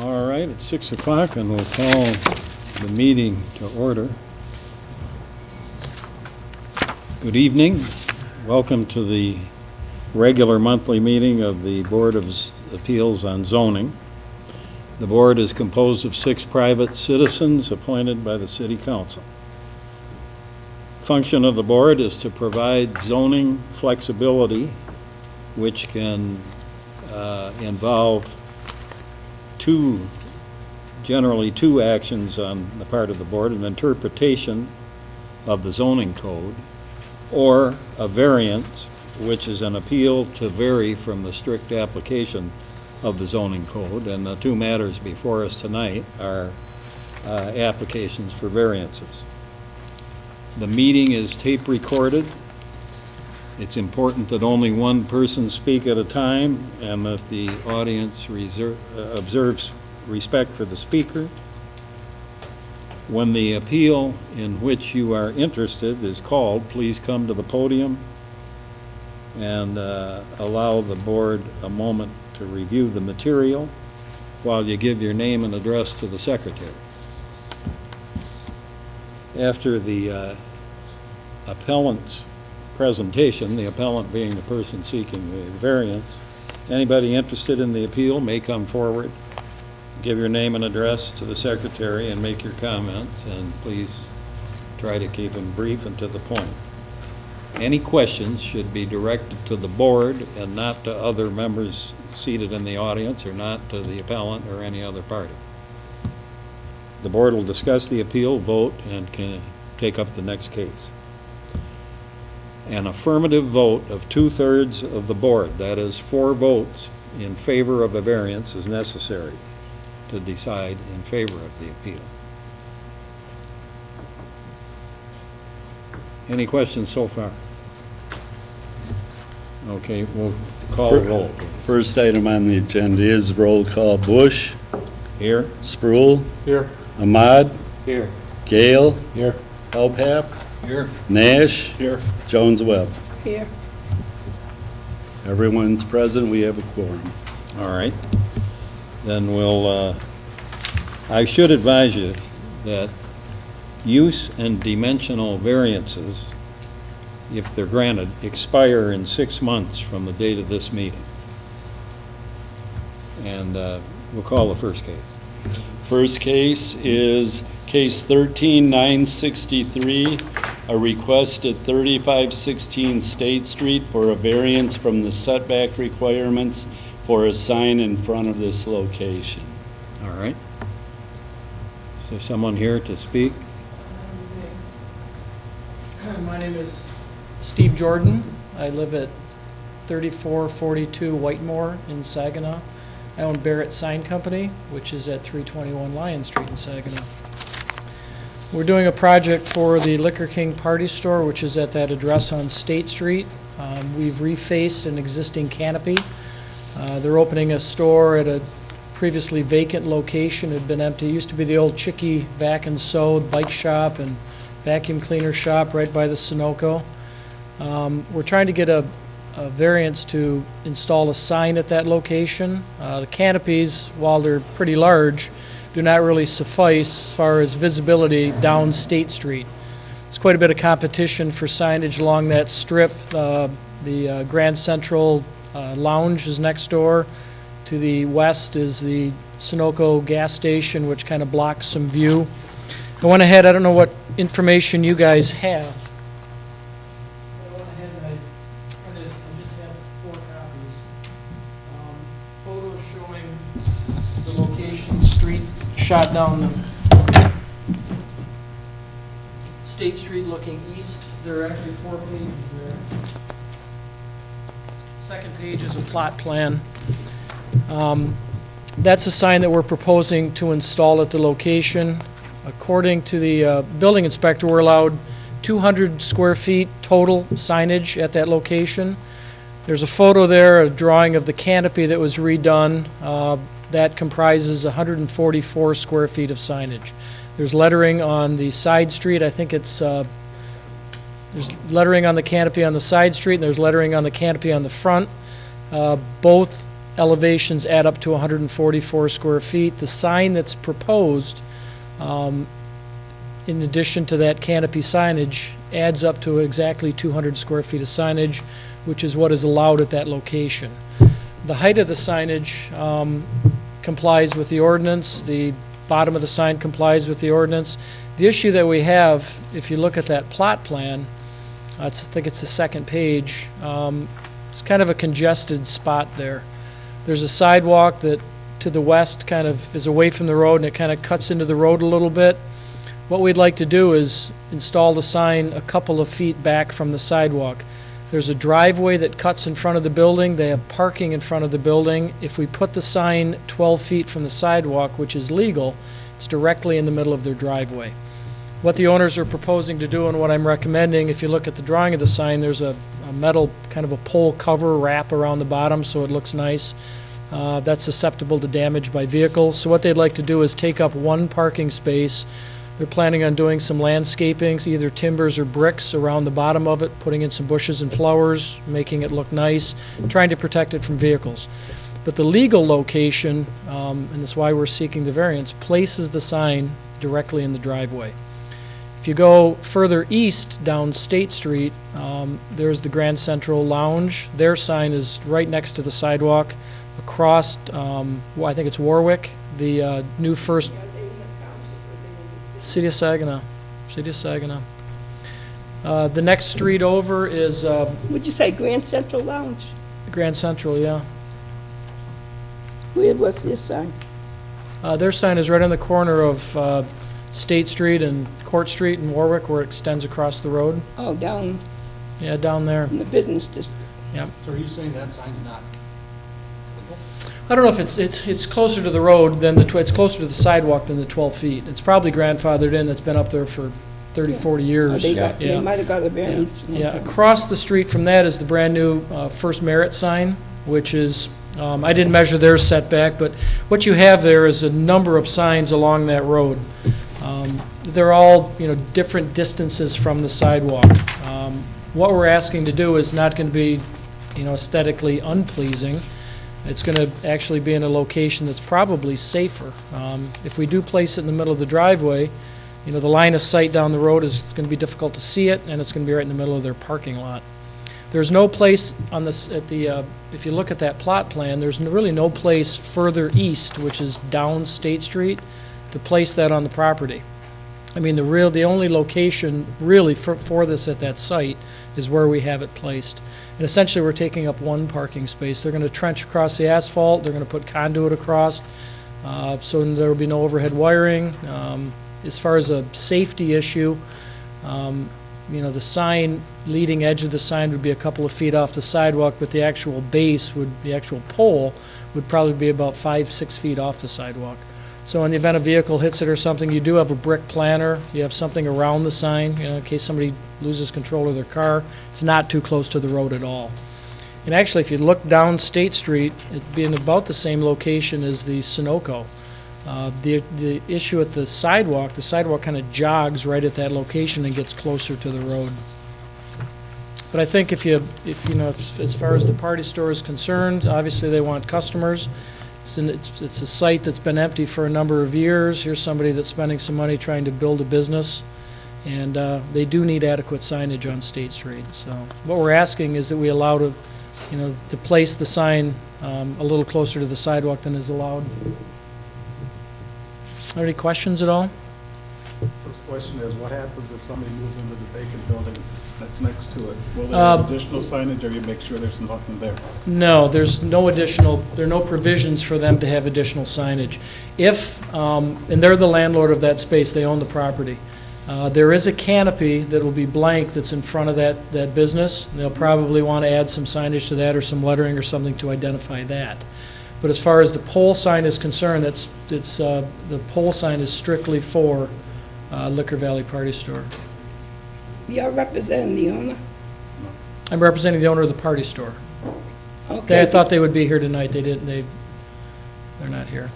All right, it's 6 o'clock and we'll call the meeting to order. Good evening. Welcome to the regular monthly meeting of the Board of Appeals on Zoning. The board is composed of 6 private citizens appointed by the City Council. Function of the board is to provide zoning flexibility, which can involve generally two actions on the part of the board: an interpretation of the zoning code, or a variance, which is an appeal to vary from the strict application of the zoning code. And the two matters before us tonight are applications for variances. The meeting is tape recorded. It's important that only one person speak at a time and that the audience observes respect for the speaker. When the appeal in which you are interested is called, please come to the podium and allow the board a moment to review the material while you give your name and address to the secretary. After the appellant's presentation, the appellant being the person seeking the variance, anybody interested in the appeal may come forward, give your name and address to the secretary and make your comments, and please try to keep them brief and to the point. Any questions should be directed to the board and not to other members seated in the audience, or not to the appellant or any other party. The board will discuss the appeal, vote, and can take up the next case. An affirmative vote of 2/3 of the board, that is 4 votes in favor of a variance, is necessary to decide in favor of the appeal. Any questions so far? Okay, we'll call the roll. First item on the agenda is roll call. Bush. Here. Sproul. Here. Ahmad. Here. Gale. Here. Helpap. Here. Nash. Here. Jones-Webb. Here. Everyone's present. We have a quorum. All right. Then we'll, I should advise you that use and dimensional variances, if they're granted, expire in 6 months from the date of this meeting. And we'll call the first case. First case is case 13-963, a request at 3516 State Street for a variance from the setback requirements for a sign in front of this location. All right. Is there someone here to speak? My name is Steve Jordan. I live at 3442 Whitemore in Saginaw. I own Barrett Sign Company, which is at 321 Lion Street in Saginaw. We're doing a project for the Liquor King Party Store, which is at that address on State Street. We've refaced an existing canopy. They're opening a store at a previously vacant location. It had been empty. It used to be the old Chickie Vac and Sew bike shop and vacuum cleaner shop right by the Sunoco. We're trying to get a variance to install a sign at that location. The canopies, while they're pretty large, do not really suffice as far as visibility down State Street. There's quite a bit of competition for signage along that strip. The Grand Central Lounge is next door. To the west is the Sunoco gas station, which kind of blocks some view. I went ahead, I don't know what information you guys have. I went ahead and I just have 4 copies. Photos showing the location, street shot down the State Street looking east. There are actually 4 pages there. Second page is a plot plan. That's a sign that we're proposing to install at the location. According to the building inspector, we're allowed 200 square feet total signage at that location. There's a photo there, a drawing of the canopy that was redone. That comprises 144 square feet of signage. There's lettering on the side street. I think it's there's lettering on the canopy on the side street, and there's lettering on the canopy on the front. Both elevations add up to 144 square feet. The sign that's proposed, in addition to that canopy signage, adds up to exactly 200 square feet of signage, which is what is allowed at that location. The height of the signage complies with the ordinance. The bottom of the sign complies with the ordinance. The issue that we have, if you look at that plot plan, I think it's the second page, it's kind of a congested spot there. There's a sidewalk that to the west kind of is away from the road, and it kind of cuts into the road a little bit. What we'd like to do is install the sign a couple of feet back from the sidewalk. There's a driveway that cuts in front of the building. They have parking in front of the building. If we put the sign 12 feet from the sidewalk, which is legal, it's directly in the middle of their driveway. What the owners are proposing to do and what I'm recommending, if you look at the drawing of the sign, there's a metal kind of a pole cover wrap around the bottom so it looks nice. That's susceptible to damage by vehicles. So what they'd like to do is take up one parking space. They're planning on doing some landscaping, either timbers or bricks around the bottom of it, putting in some bushes and flowers, making it look nice, trying to protect it from vehicles. But the legal location, and that's why we're seeking the variance, places the sign directly in the driveway. If you go further east down State Street, there's the Grand Central Lounge. Their sign is right next to the sidewalk across, I think it's Warwick, the new first... City of Saginaw. City of Saginaw. The next street over is... Would you say Grand Central Lounge? Grand Central, yeah. Where was this sign? Their sign is right on the corner of State Street and Court Street in Warwick, where it extends across the road. Oh, down Yeah, down there. in the business district. Yep. So are you saying that sign's not legal? I don't know if it's closer to the road than it's closer to the sidewalk than the 12 feet. It's probably grandfathered in. It's been up there for 30, 40 Oh, years. they might have got a variance. Yeah, across the street from that is the brand-new First Merit sign, which is, I didn't measure their setback, but what you have there is a number of signs along that road. They're all, different distances from the sidewalk. What we're asking to do is not going to be, aesthetically unpleasing. It's going to actually be in a location that's probably safer. If we do place it in the middle of the driveway, the line of sight down the road is going to be difficult to see it, and it's going to be right in the middle of their parking lot. There's no place on this, if you look at that plot plan, there's really no place further east, which is down State Street, to place that on the property. I mean, the only location really for this at that site is where we have it placed. And essentially, we're taking up one parking space. They're going to trench across the asphalt. They're going to put conduit across, so there will be no overhead wiring. As far as a safety issue, the sign, leading edge of the sign would be a couple of feet off the sidewalk, but the actual base the actual pole would probably be about 5-6 feet off the sidewalk. So in the event a vehicle hits it or something, you do have a brick planter. You have something around the sign, in case somebody loses control of their car. It's not too close to the road at all. And actually, if you look down State Street, it'd be in about the same location as the Sunoco. The issue at the sidewalk kind of jogs right at that location and gets closer to the road. But I think if as far as the party store is concerned, obviously they want customers. It's a site that's been empty for a number of years. Here's somebody that's spending some money trying to build a business, and they do need adequate signage on State Street. So what we're asking is that we allow to place the sign a little closer to the sidewalk than is allowed. Are there any questions at all? First question is, what happens if somebody moves into the vacant building that's next to it? Will there have additional signage, or you make sure there's nothing there? No, there are no provisions for them to have additional signage. And they're the landlord of that space, they own the property. There is a canopy that will be blank that's in front of that business. They'll probably want to add some signage to that or some lettering or something to identify that. But as far as the pole sign is concerned, the pole sign is strictly for Liquor Valley Party Store. You're representing the owner? I'm representing the owner of the party store. Okay. I thought they would be here tonight. They didn't. They're not here.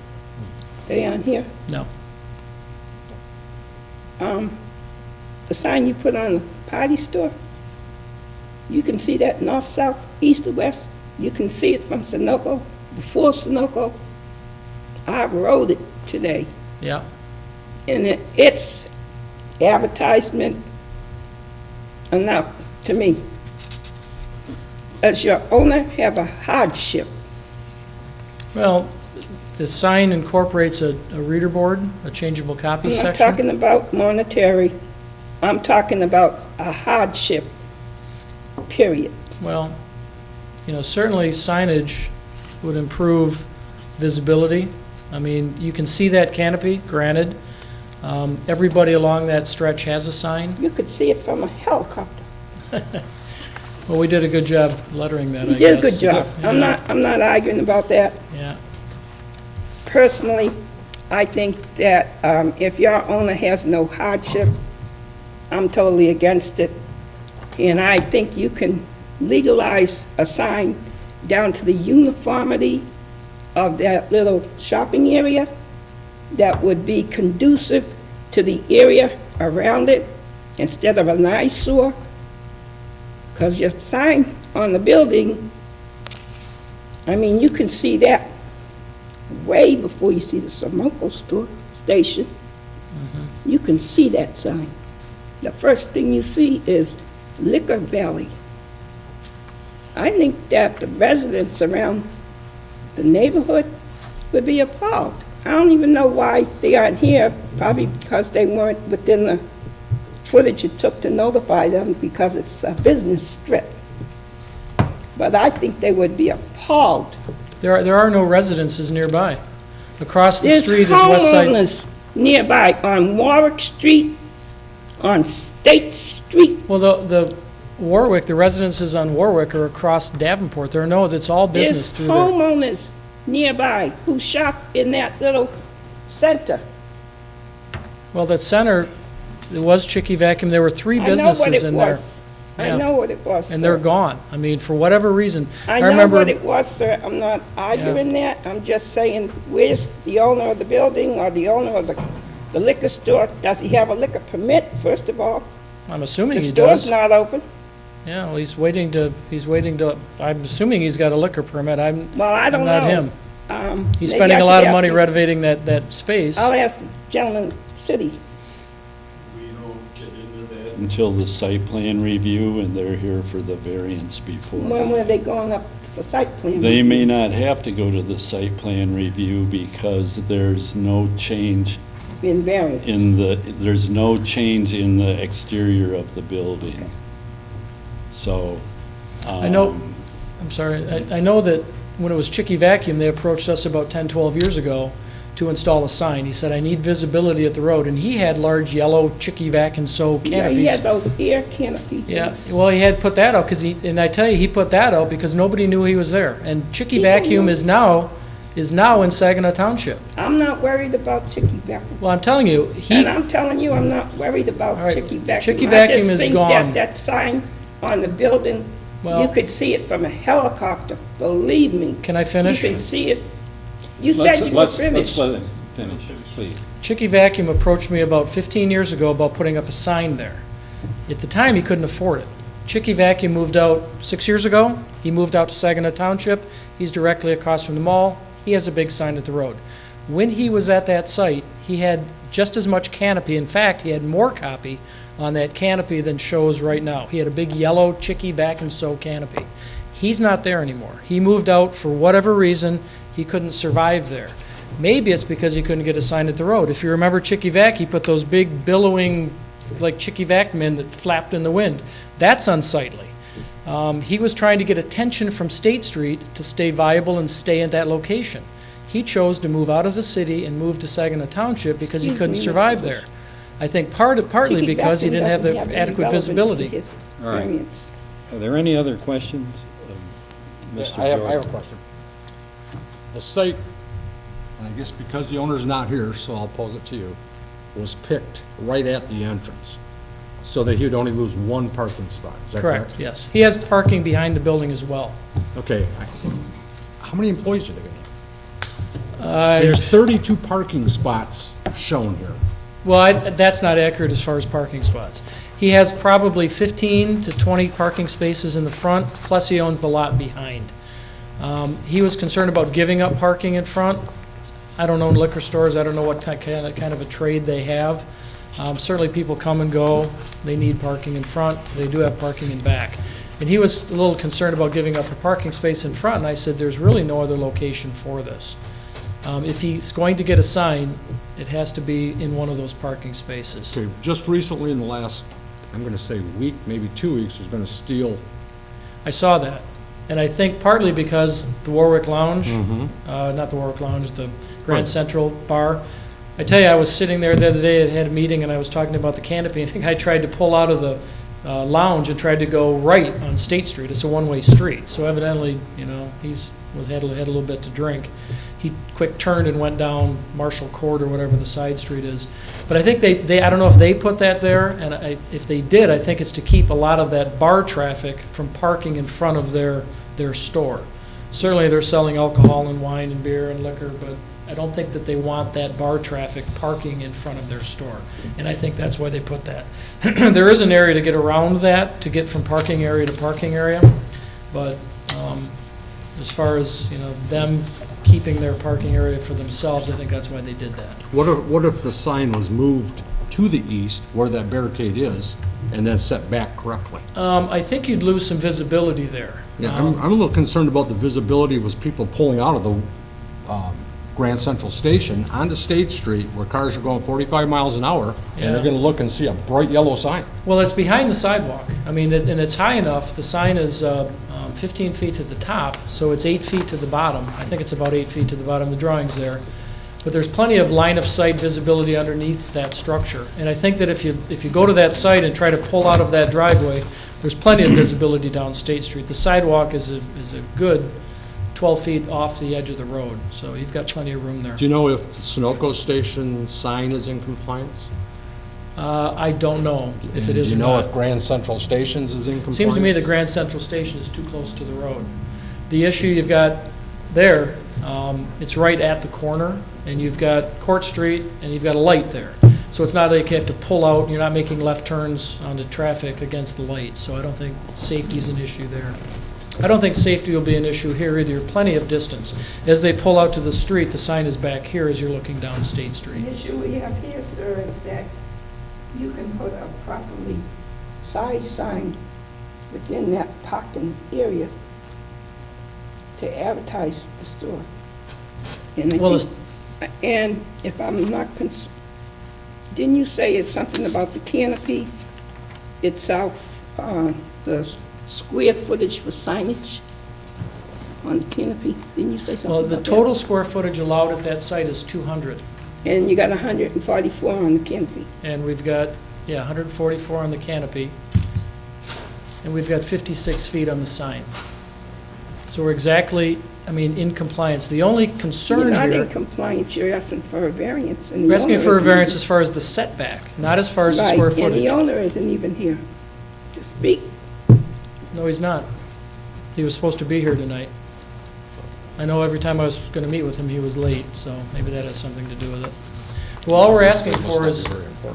They aren't here? No. The sign you put on the party store, you can see that north, south, east, or west. You can see it from Sunoco before Sunoco, I rode it today, Yeah. and it's advertisement enough to me. Does your owner have a hardship? Well, the sign incorporates a reader board, a changeable copy I'm not section. talking about monetary, I'm talking about a hardship, period. Well, certainly signage would improve visibility. I mean, you can see that canopy, granted. Everybody along that stretch has a sign. You could see it from a helicopter. Well, we did a good job lettering that, I You guess. did a good job. I'm not arguing about that. Yeah. Personally, I think that if your owner has no hardship, I'm totally against it. And I think you can legalize a sign down to the uniformity of that little shopping area that would be conducive to the area around it instead of an eyesore. Because your sign on the building, I mean, you can see that way before you see the Sunoco store station. You can see that sign. The first thing you see is Liquor Valley. I think that the residents around the neighborhood would be appalled. I don't even know why they aren't here, probably because they weren't within the footage it took to notify them because it's a business strip. But I think they would be appalled. There are no residences nearby. Across the There's street is West Side. homeowners nearby on Warwick Street, on State Street. Well, the Warwick, the residences on Warwick are across Davenport. It's all business There's through there. homeowners nearby who shop in that little center. Well, that center, it was Chicky Vacuum. There were three businesses in there. I Yeah. know what it was, And they're sir. gone. I mean, for whatever reason. I know remember. what it was, sir. I'm not arguing that. I'm just saying, where's the owner of the building or the owner of the liquor store? Does he have a liquor permit, first of all? I'm assuming The he store's does. not open. Yeah, well, he's waiting to, I'm assuming he's got a liquor permit. Well, I don't know. I'm not him. He's Maybe spending I a lot should of money ask him. renovating that space. I'll ask the gentleman in the city. We don't get into that until the site plan review, and they're here for the variance before. When were they going up to the site plan? They may not have to go to the site plan review because there's no change In variance. there's no change in the exterior of the building. So. I know, I'm sorry, I know that when it was Chicky Vacuum, they approached us about 10, 12 years ago to install a sign. He said, I need visibility at the road, and he had large yellow Chicky Vac and So Yeah, canopies. he had those air canopy Yeah, things. well, he had put that out, and I tell you, he put that out because nobody knew he was there. And Chicky He didn't Vacuum know. is now in Saginaw Township. I'm not worried about Chicky Vacuum. Well, I'm telling you, And I'm telling you, I'm not worried about All right, Chicky Vacuum. Chicky Vacuum I is just think gone. that sign on the building, you Well- could see it from a helicopter, believe me. Can I finish? You can see it. You said you were Let's finished. let him finish, please. Chicky Vacuum approached me about 15 years ago about putting up a sign there. At the time, he couldn't afford it. Chicky Vacuum moved out 6 years ago. He moved out to Saginaw Township. He's directly across from the mall. He has a big sign at the road. When he was at that site, he had just as much canopy. In fact, he had more copy on that canopy than shows right now. He had a big yellow Chicky Vac and So canopy. He's not there anymore. He moved out for whatever reason. He couldn't survive there. Maybe it's because he couldn't get a sign at the road. If you remember Chicky Vac, he put those big billowing, like Chicky Vac men that flapped in the wind. That's unsightly. He was trying to get attention from State Street to stay viable and stay at that location. He chose to move out of the city and move to Saginaw Township because he Excuse couldn't me, Mr. survive Bush. there. I think partly Chicky because he Vacuum didn't have the doesn't any adequate relevance to visibility. his All right. variance. Are there any other questions? Mr. I have a Jordan? question. The site, and I guess because the owner's not here, so I'll pose it to you, was picked right at the entrance, so that he would only lose one parking spot. Is that correct? Correct, yes. He has parking behind the building as well. Okay. How many employees are they going to have? There's 32 parking spots shown here. Well, that's not accurate as far as parking spots. He has probably 15 to 20 parking spaces in the front, plus he owns the lot behind. He was concerned about giving up parking in front. I don't own liquor stores, I don't know what kind of a trade they have. Certainly people come and go, they need parking in front, they do have parking in back. And he was a little concerned about giving up a parking space in front, and I said, there's really no other location for this. If he's going to get a sign, it has to be in one of those parking spaces. Okay, just recently in the last, I'm gonna say week, maybe 2 weeks, there's been a steel. I saw that, and I think partly because the Warwick Lounge, not the Warwick Lounge, the Grand Right. Central Bar. I tell you, I was sitting there the other day, I had a meeting, and I was talking about the canopy. I think I tried to pull out of the lounge and tried to go right on State Street. It's a one-way street, so evidently, you know, had a little bit to drink. He quick turned and went down Marshall Court or whatever the side street is. But I think they I don't know if they put that there, and if they did, I think it's to keep a lot of that bar traffic from parking in front of their store. Certainly, they're selling alcohol and wine and beer and liquor, but I don't think that they want that bar traffic parking in front of their store. And I think that's why they put that. There is an area to get around that, to get from parking area to parking area, but as far as, you know, them keeping their parking area for themselves, I think that's why they did that. What if the sign was moved to the east, where that barricade is, and then set back correctly? I think you'd lose some visibility there. Yeah, I'm a little concerned about the visibility was people pulling out of the Grand Central Station onto State Street, where cars are going 45 miles an hour, and Yeah. they're gonna look and see a bright yellow sign. Well, it's behind the sidewalk. I mean, and it's high enough, the sign is 15 feet to the top, so it's 8 feet to the bottom. I think it's about 8 feet to the bottom, the drawing's there. But there's plenty of line of sight visibility underneath that structure. And I think that if you go to that site and try to pull out of that driveway, there's plenty of visibility down State Street. The sidewalk is a good 12 feet off the edge of the road, so you've got plenty of room there. Do you know if Sunoco Station sign is in compliance? I don't know if it is Do or you know not. if Grand Central Stations is in compliance? Seems to me the Grand Central Station is too close to the road. The issue you've got there, it's right at the corner, and you've got Court Street, and you've got a light there. So it's not like you have to pull out, you're not making left turns onto traffic against the light, so I don't think safety's an issue there. I don't think safety will be an issue here either, plenty of distance. As they pull out to the street, the sign is back here as you're looking down State Street. The issue we have here, sir, is that you can put a properly sized sign within that parking area to advertise the store. And I Well, think- and if I'm not didn't you say it's something about the canopy itself, the square footage for signage on the canopy? Didn't you say something Well, about the that? total square footage allowed at that site is 200. And you got 144 on the canopy. And we've got, 144 on the canopy, and we've got 56 feet on the sign. So we're exactly, in compliance. The only You're concern not in here, compliance, you're asking for a variance. And the we're asking owner for a isn't variance even- as far as the setback, not as far as the Right, square and the footage. owner isn't even here to speak. No, he's not. He was supposed to be here tonight. I know every time I was going to meet with him, he was late, so maybe that has something to do with it. Well, all we're asking for is,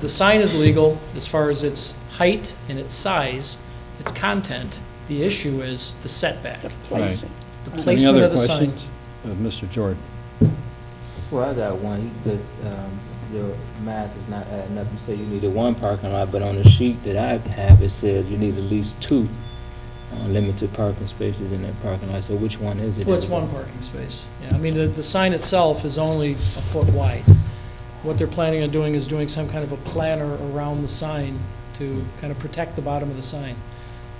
the sign is legal as far as its height and its size, its content. The issue is the setback, The placing. the Any placement other of the sign. questions? Mr. Jordan? Well, I got one. You just, your math is not adding up. You say you needed one parking lot, but on the sheet that I have, it says you need at least two limited parking spaces in that parking lot. So which one is it? Well, it's one parking space. Yeah, the sign itself is only a foot wide. What they're planning on doing is doing some kind of a planter around the sign to kind of protect the bottom of the sign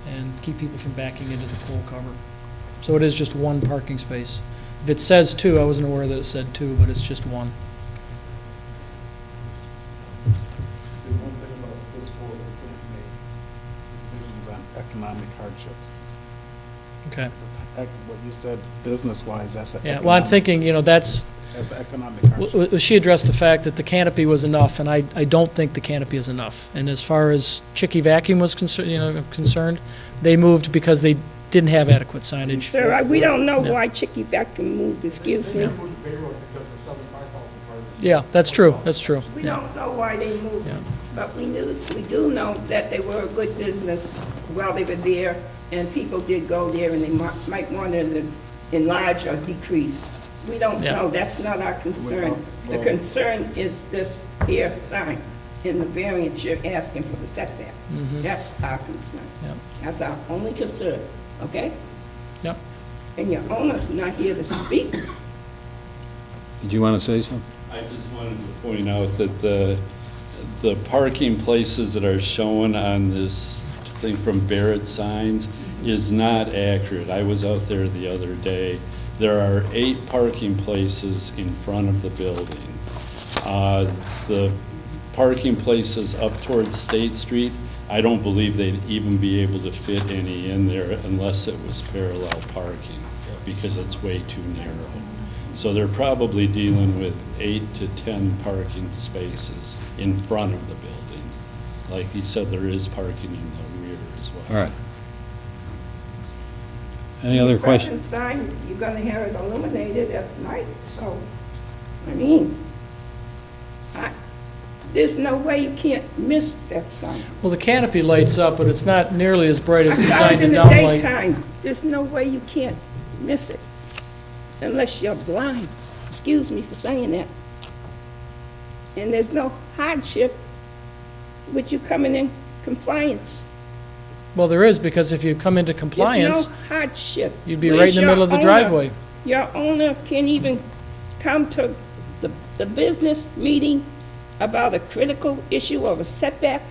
and keep people from backing into the pole cover. So it is just one parking space. If it says two, I wasn't aware that it said two, but it's just one. The one thing about this board, we can't make decisions on economic hardships. Okay. What you said, business-wise, that's an Yeah, well, I'm thinking, that's, That's an economic hardship. she addressed the fact that the canopy was enough, and I don't think the canopy is enough. And as far as Chicky Vacuum was concerned, they moved because they didn't have adequate signage. Sir, we don't know Yeah. why Chicky Vacuum moved, excuse me. Yeah, that's true, that's true. We Yeah. don't know why they moved, Yeah. but we do know that they were a good business while they were there, and people did go there, and they might want to enlarged or decreased. We don't Yeah. know, that's not our concern. The Well- concern is this here sign and the variance you're asking for the setback. That's our concern. Yep. That's our only concern, okay? Yep. And your owner's not here to speak. Did you want to say something? I just wanted to point out that the parking places that are shown on this thing from Barrett Signs is not accurate. I was out there the other day. There are 8 parking places in front of the building. The parking places up towards State Street, I don't believe they'd even be able to fit any in there unless it was parallel parking, because it's way too narrow. So they're probably dealing with 8 to 10 parking spaces in front of the building. Like he said, there is parking in the rear as well. All right. Any other questions? Present sign, you're gonna have it illuminated at night, so, I mean, there's no way you can't miss that sign. Well, the canopy lights up, but it's not nearly as bright as I saw designed it in to the downlight. daytime. There's no way you can't miss it unless you're blind. Excuse me for saying that. And there's no hardship with you coming in compliance. Well, there is, because if you come into compliance, There's no hardship. you'd be Where's right in the your middle of the owner? driveway. Your owner can't even come to the business meeting about a critical issue of a setback.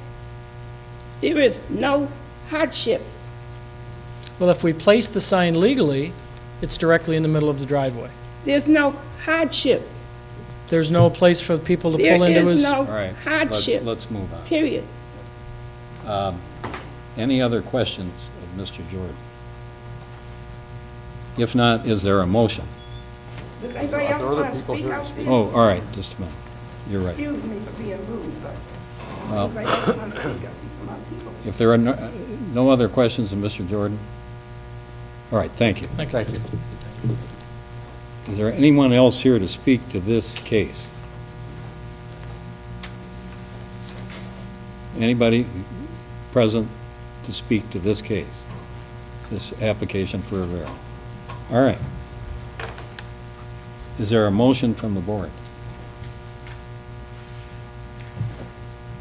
There is no hardship. Well, if we place the sign legally, it's directly in the middle of the driveway. There's no hardship. There's no place for people to There pull into is his... no All right. hardship, Let's move on. period. Any other questions of Mr. Jordan? If not, is there a motion? Does anybody Are else there other want to people speak here to out speak? there? Oh, all right, just a minute. You're right. Excuse me for being rude, but Well, anybody else want to speak? I see some other people. if there are no other questions of Mr. Jordan? All right, thank you. Thank you. Is there anyone else here to speak to this case? Anybody present to speak to this case, this application for a variance? All right. Is there a motion from the board?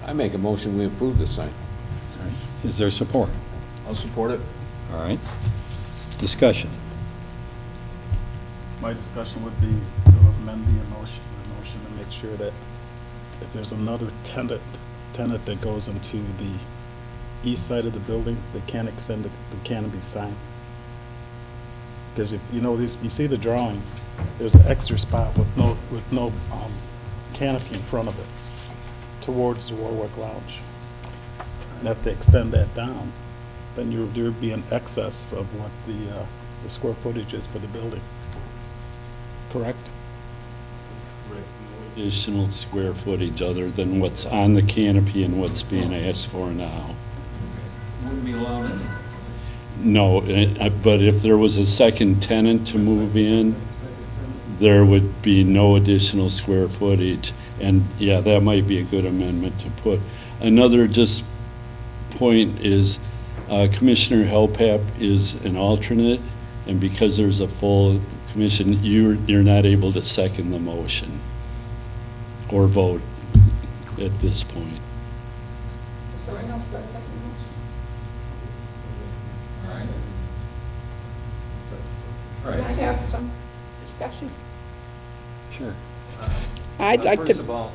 I make a motion, we approve this sign. All right. Is there support? I'll support it. All right. Discussion. My discussion would be to amend the motion to make sure that if there's another tenant that goes into the east side of the building, they can't extend the canopy sign. Because if, you know, you see the drawing, there's an extra spot with no canopy in front of it towards the Warwick Lounge. And if they extend that down, then there'd be an excess of what the square footage is for the building. Correct? Additional square footage other than what's on the canopy and what's being asked for now. Wouldn't be allowed in. No, but if there was a second tenant to move in, there would be no additional square footage. And yeah, that might be a good amendment to put. Another just point is Commissioner Helpap is an alternate, and because there's a full commission, you're not able to second the motion or vote at this point. Is there anyone else got a second motion? All Can I right. have some discussion? Sure. I'd like First to, of all,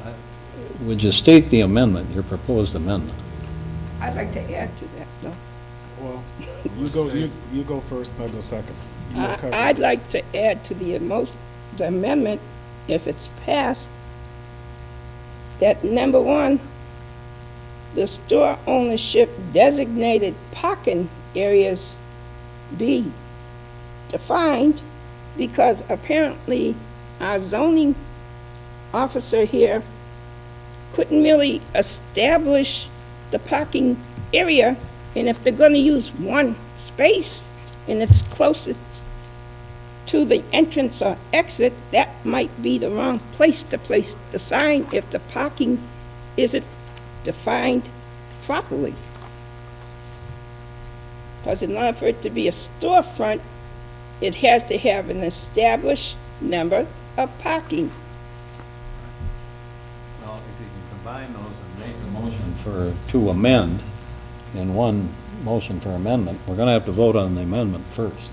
would you state the amendment, your proposed amendment? I'd like to add to that, though. Well, you go first, I'll go second. You will cover. I'd like to add to the amendment, if it's passed, that number one, the store ownership designated parking areas be defined, because apparently our zoning officer here couldn't really establish the parking area, and if they're gonna use one space and it's closer to the entrance or exit, that might be the wrong place to place the sign if the parking isn't defined properly. Because in order for it to be a storefront, it has to have an established number of parking. Well, if you can combine those and make a motion to amend in one motion for amendment, we're gonna have to vote on the amendment first.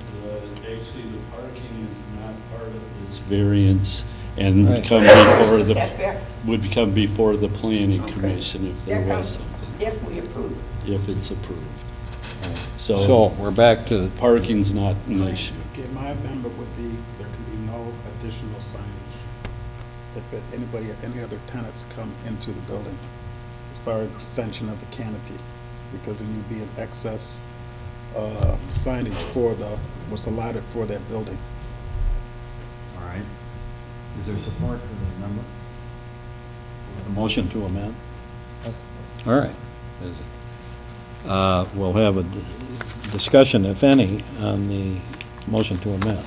Actually, the parking is not part of this variance and Right. would come before the planning commission if there There was comes- something, If we approve. if it's approved. So So we're back to, parking's not an issue. Okay, my amendment would be, there can be no additional signage. If anybody, any other tenants come into the building, as far as extension of the canopy, because there would be an excess signage for what's allotted for that building. all right. Is there support for the amendment? The motion to amend? All right. We'll have a discussion, if any, on the motion to amend.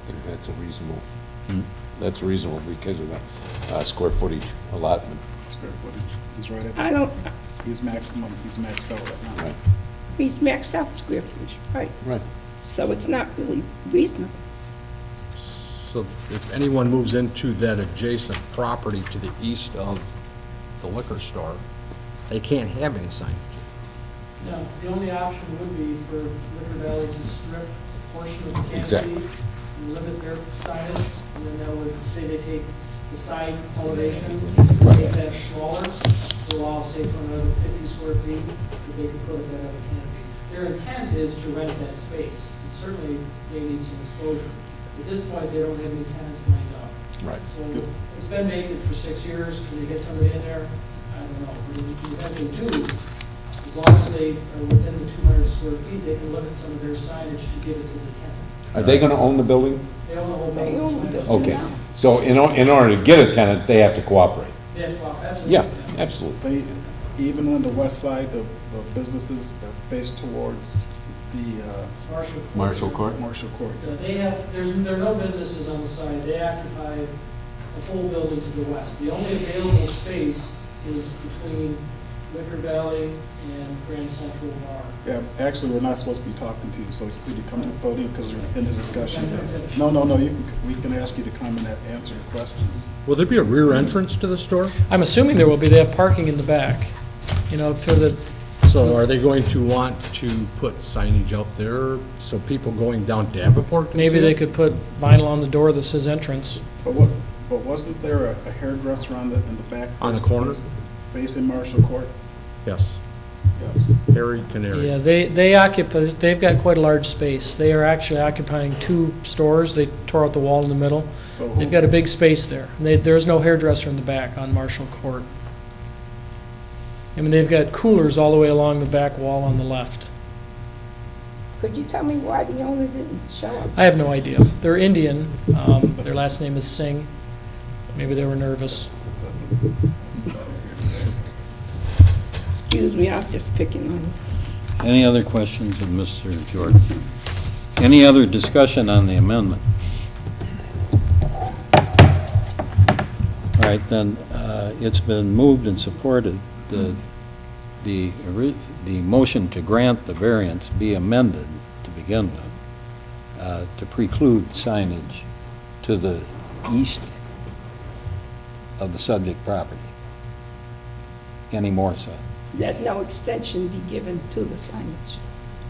I think that's a reasonable, Hmm. that's reasonable because of the square footage allotment. Square footage, he's right at, I don't, he's maxed out right now. Right, he's maxed out square footage, right? right. So it's not really reasonable. So if anyone moves into that adjacent property to the east of the liquor store, they can't have any signage. No, the only option would be for Liquor Valley to strip a portion of the Exactly. canopy and limit their signage, and then that would, say they take the side elevation, make that smaller, to allow, say, for another 50 square feet, that they could put that other canopy. Their intent is to rent that space, and certainly they need some exposure. At this point, they don't have any tenants lined up. Right. So it's been vacant for 6 years, can they get somebody in there? I don't know, but in the event they do, as long as they are within the 200 square feet, they can look at some of their signage to give it to the tenant. Are they gonna own the building? They own the whole They building. own the so building. Okay, so in order to get a tenant, they have to cooperate. Yeah, well, absolutely. Yeah, absolutely. They, even on the west side, the businesses are faced towards the Marshall. Court. Marshall Court? Marshall Court. They have, there are no businesses on the side. They occupy the whole building to the west. The only available space is between Liquor Valley and Grand Central Bar. Yeah, actually, we're not supposed to be talking to you, so could you come to the podium, because we're in the discussion. I'm finished. No, we can ask you to come and answer your questions. Will there be a rear entrance to the store? I'm assuming there will be. They have parking in the back, you know, for the, So are they going to want to put signage out there so people going down Davenport can maybe see they it? could put vinyl on the door that says entrance. But wasn't there a hairdresser in the back? On the corner? Facing Marshall Court? Yes, Yes. Harry Canary. Yeah, they occupy, they've got quite a large space. They are actually occupying 2 stores. They tore out the wall in the middle. So They've got a big space there. And there's no hairdresser in the back on Marshall Court. I mean, they've got coolers all the way along the back wall on the left. Could you tell me why the owner didn't show up? I have no idea. They're Indian. Their last name is Singh. Maybe they were nervous. Excuse me, I was just picking on you. Any other questions of Mr. Jordan? Any other discussion on the amendment? All right, then, it's been moved and supported. The motion to grant the variance be amended to begin with, to preclude signage to the east of the subject property. Any more so? That no extension be given to the signage.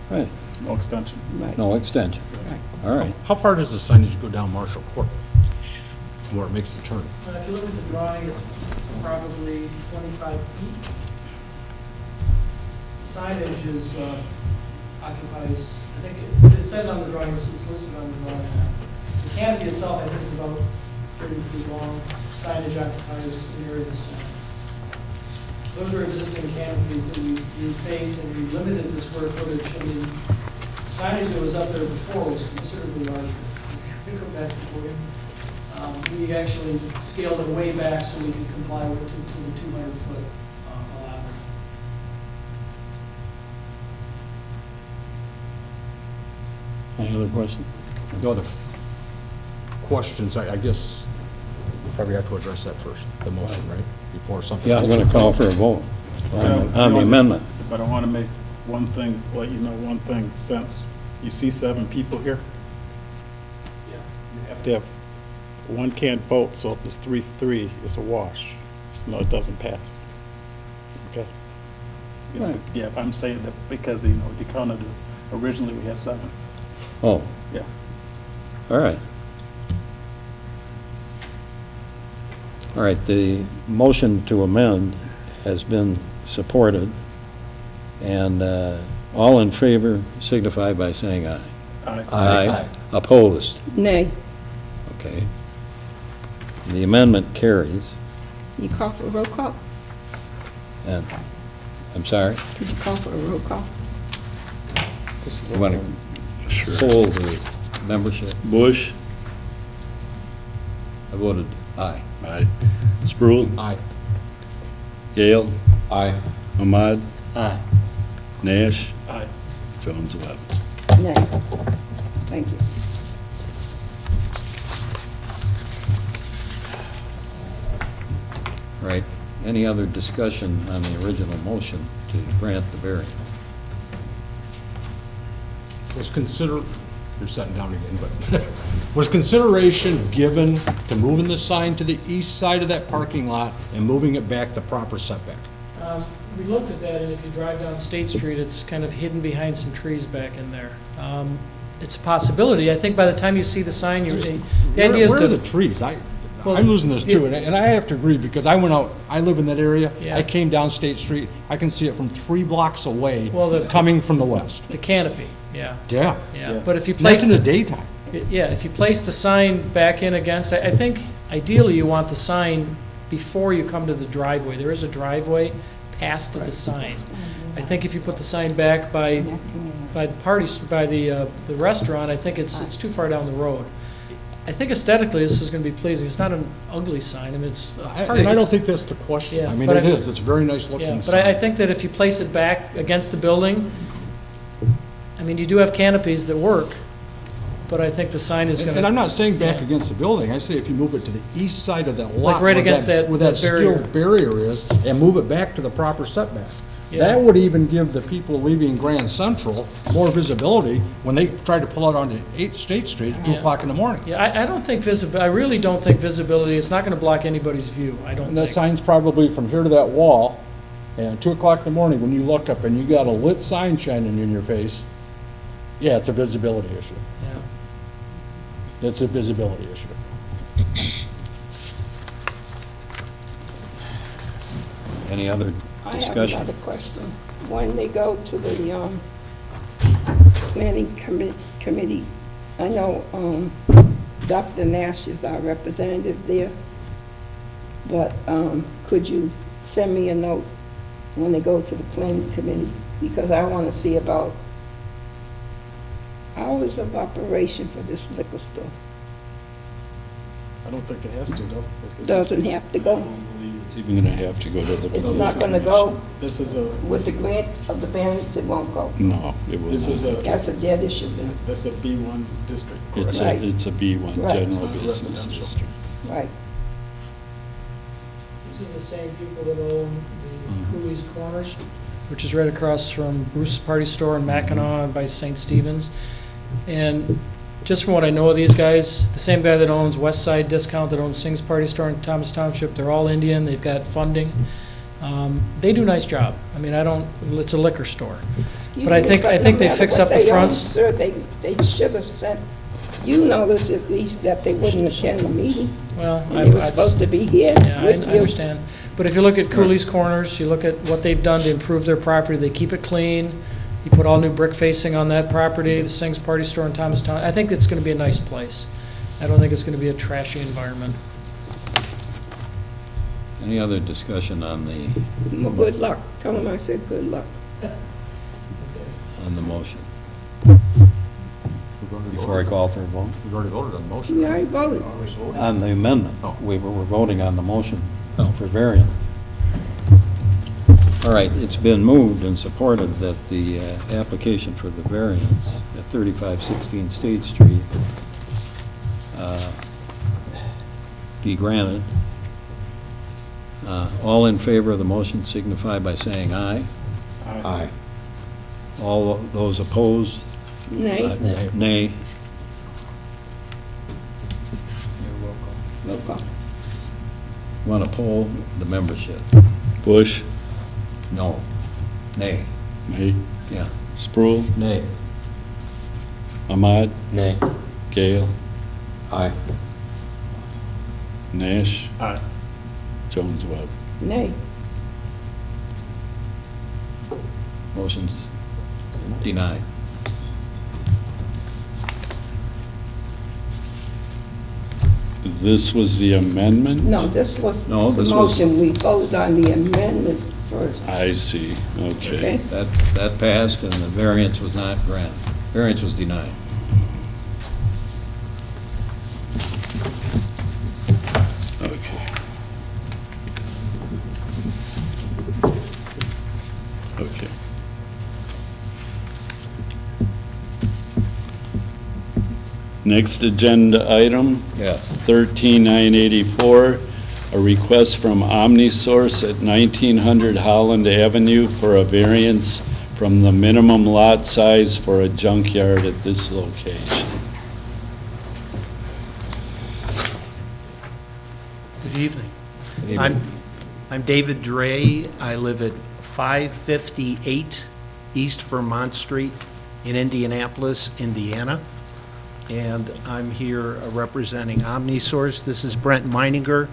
Right, No extension. Right. no extension. Right. All right. How far does the signage go down Marshall Court from where it makes the turn? If you look at the drawing, it's probably 25 feet. Signage is, occupies, I think it says on the drawing, it's listed on the drawing. The canopy itself, I think, is about 30 feet long. Signage occupies an area the center. Those are existing canopies that we faced, and we limited the square footage. I mean, signage that was up there before was considerably larger. We go back to the podium. We actually scaled it way back so we could comply with the 200-foot allowance. Any other questions? No other questions, I guess, we probably have to address that first, the motion, right? Before something Yeah, I'm else. going to call for a vote on the amendment. But I want to make one thing, let you know one thing, since you see 7 people here, you have to have, one can't vote, so if it's 3-3, it's a wash. No, it doesn't pass. Okay? You know, Right. yeah, I'm saying that because, you counted, originally we had 7. Oh, Yeah. all right. All right, the motion to amend has been supported, and all in favor signify by saying aye. Aye. Opposed? Nay. Okay. The amendment carries, You call for a roll call? and, I'm sorry, Could you call for a roll call? you want to poll the membership? Bush? I voted aye. Aye. Sproul? Aye. Gale? Aye. Ahmad? Aye. Nash? Aye. Jones Webb. Nay. Thank you. Right. Any other discussion on the original motion to grant the variance? Was you're sitting down again, but, was consideration given to moving the sign to the east side of that parking lot and moving it back the proper setback? We looked at that, and if you drive down State Street, it's kind of hidden behind some trees back in there. It's a possibility. I think by the time you see the sign, the idea is Where are the to, trees? Well, I'm losing this too, and I have to agree, because I went out, I live in that area. Yeah. I came down State Street, I can see it from 3 blocks away, Well, coming from the west. the canopy, yeah, Yeah. yeah. But if you And that's place in the the, daytime. yeah, if you place the sign back in against, I think ideally you want the sign before you come to the driveway. There is a driveway past the sign. I think if you put the sign back by the parties, by the restaurant, I think it's too far down the road. I think aesthetically, this is gonna be pleasing. It's not an ugly sign, I mean, it's a party. And I don't think that's the question. Yeah, I mean, but it I- is, it's a very nice Yeah, looking but I sign. think that if you place it back against the building, I mean, you do have canopies that work, but I think the sign is And I'm gonna, not saying back Yeah. against the building, I say if you move it to the east side of that lot. right where against that Where that barrier. steel barrier is, and move it back to the proper setback. Yeah. That would even give the people leaving Grand Central more visibility when they try to pull out onto State Street at 2 Yeah. o'clock in the morning. yeah, I don't think I really don't think visibility, it's not gonna block anybody's view, I don't And that think. sign's probably from here to that wall, and 2 o'clock in the morning, when you look up and you got a lit sign shining in your face, yeah, it's a visibility issue. Yeah. It's a visibility issue. Any other I have discussion? another question. When they go to the planning committee, I know Dr. Nash is our representative there, but could you send me a note when they go to the planning committee? Because I want to see about hours of operation for this liquor store. I don't think it has to, though. Doesn't have to go. It's even gonna have to go to the. It's not going to go This is a, with the grant of the variance, it won't go. No, it will this is not. a, That's a dead issue then, that's a B1 district, It's correct? a, it's a B1, Right. general Right. business Residential. district. right? These are the same people that own the Cooley's Corners, which is right across from Bruce's Party Store in Mackinac and by St. Stephen's. And just from what I know of these guys, the same guy that owns West Side Discount, that owns Sing's Party Store in Thomas Township, they're all Indian, they've got funding. They do a nice job. I mean, it's a liquor store. But I think they fix up the fronts. Sir, they should have sent you notice at least that they wouldn't attend the meeting. Well, They were supposed to be here Yeah, with I you. understand. But if you look at Cooley's Corners, you look at what they've done to improve their property, they keep it clean. You put all new brick facing on that property, the Sing's Party Store in Thomastown. I think it's gonna be a nice place. I don't think it's gonna be a trashy environment. Any other discussion on Well, good luck. Tell them I said good luck. the motion? Before I call for a vote? We've already voted on the motion. Yeah, I voted. On the amendment, Oh. we were voting on the motion for variance. All right, it's been moved and supported that the application for the variance at 3516 State Street be granted. All in favor of the motion signify by saying aye. Aye. All those opposed? Nay. Nay. Roll call. Want to poll the membership? Bush, No. Nay. May, Yeah. Sproul, Nay. Ahmad, Nay. Gale, Aye. Nash, Aye. Jones Webb. Nay. Motion's denied. This was the amendment? No, this was the No, this was- motion. We voted on the amendment first. I see, okay. Okay? That passed and the variance was not granted. Variance was denied. Okay. Okay. Next agenda item, Yeah. 13984, a request from OmniSource at 1900 Holland Avenue for a variance from the minimum lot size for a junkyard at this location. Good evening. I'm David Dre. I live at 558 East Vermont Street in Indianapolis, Indiana. And I'm here representing OmniSource. This is Brent Meininger,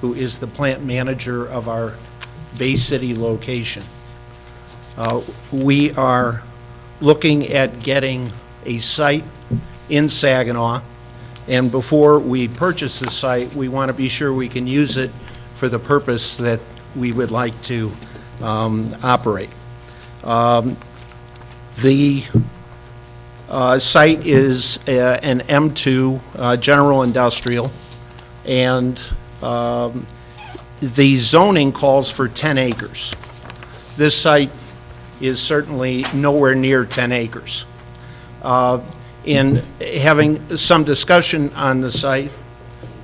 who is the plant manager of our Bay City location. We are looking at getting a site in Saginaw. And before we purchase the site, we want to be sure we can use it for the purpose that we would like to operate. The site is an M2 general industrial, and the zoning calls for 10 acres. This site is certainly nowhere near 10 acres. In having some discussion on the site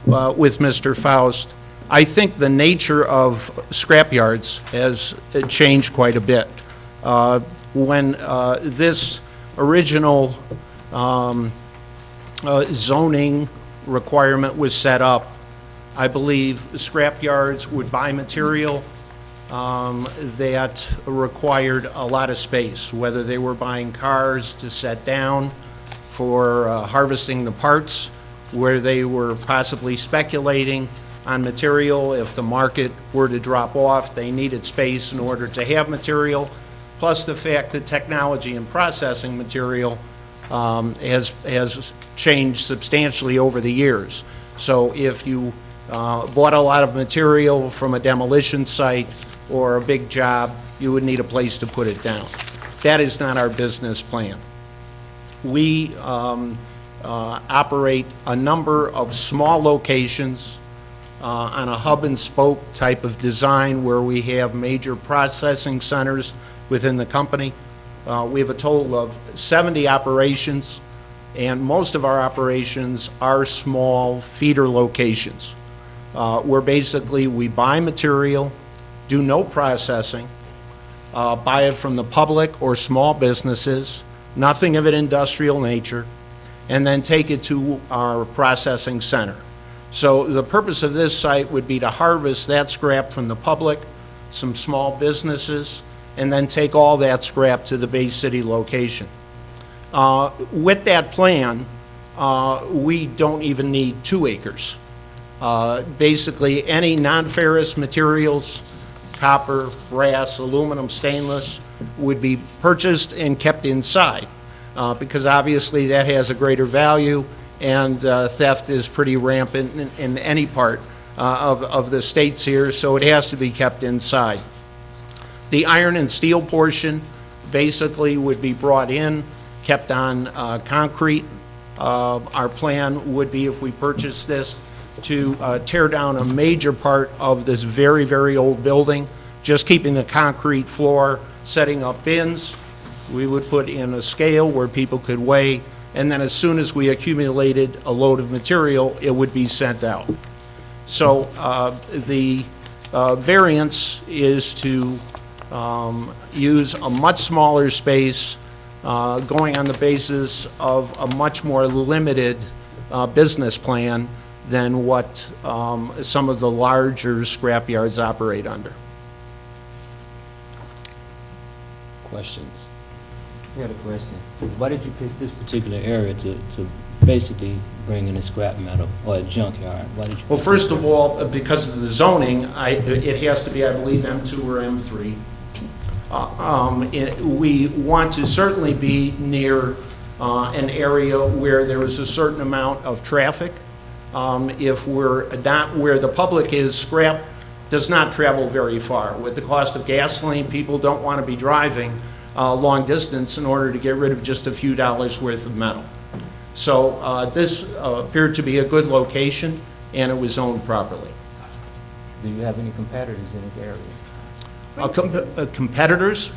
with Mr. Faust, I think the nature of scrapyards has changed quite a bit. When this original zoning requirement was set up, I believe scrapyards would buy material that required a lot of space, whether they were buying cars to set down for harvesting the parts, where they were possibly speculating on material. If the market were to drop off, they needed space in order to have material, plus the fact that technology and processing material has changed substantially over the years. So if you bought a lot of material from a demolition site or a big job, you would need a place to put it down. That is not our business plan. We operate a number of small locations on a hub and spoke type of design where we have major processing centers within the company. We have a total of 70 operations, and most of our operations are small feeder locations, where basically we buy material, do no processing, buy it from the public or small businesses, nothing of an industrial nature, and then take it to our processing center. So the purpose of this site would be to harvest that scrap from the public, some small businesses, and then take all that scrap to the Bay City location. With that plan, we don't even need 2 acres. Basically, any non-ferrous materials, copper, brass, aluminum, stainless, would be purchased and kept inside, because obviously that has a greater value, and theft is pretty rampant in any part of the states here, so it has to be kept inside. The iron and steel portion basically would be brought in, kept on concrete. Our plan would be, if we purchase this, to tear down a major part of this very, very old building, just keeping the concrete floor, setting up bins. We would put in a scale where people could weigh, and then as soon as we accumulated a load of material, it would be sent out. So the variance is to use a much smaller space going on the basis of a much more limited business plan than what some of the larger scrapyards operate under. Questions? I got a question. Why did you pick this particular area to basically bring in a scrap metal or a junkyard? Why did you? Well, first of all, because of the zoning, it has to be, I believe, M2 or M3. We want to certainly be near an area where there is a certain amount of traffic. If we're not where the public is, scrap does not travel very far. With the cost of gasoline, people don't want to be driving long distance in order to get rid of just a few dollars worth of metal. So this appeared to be a good location, and it was owned properly. Do you have any competitors in this area? Competitors?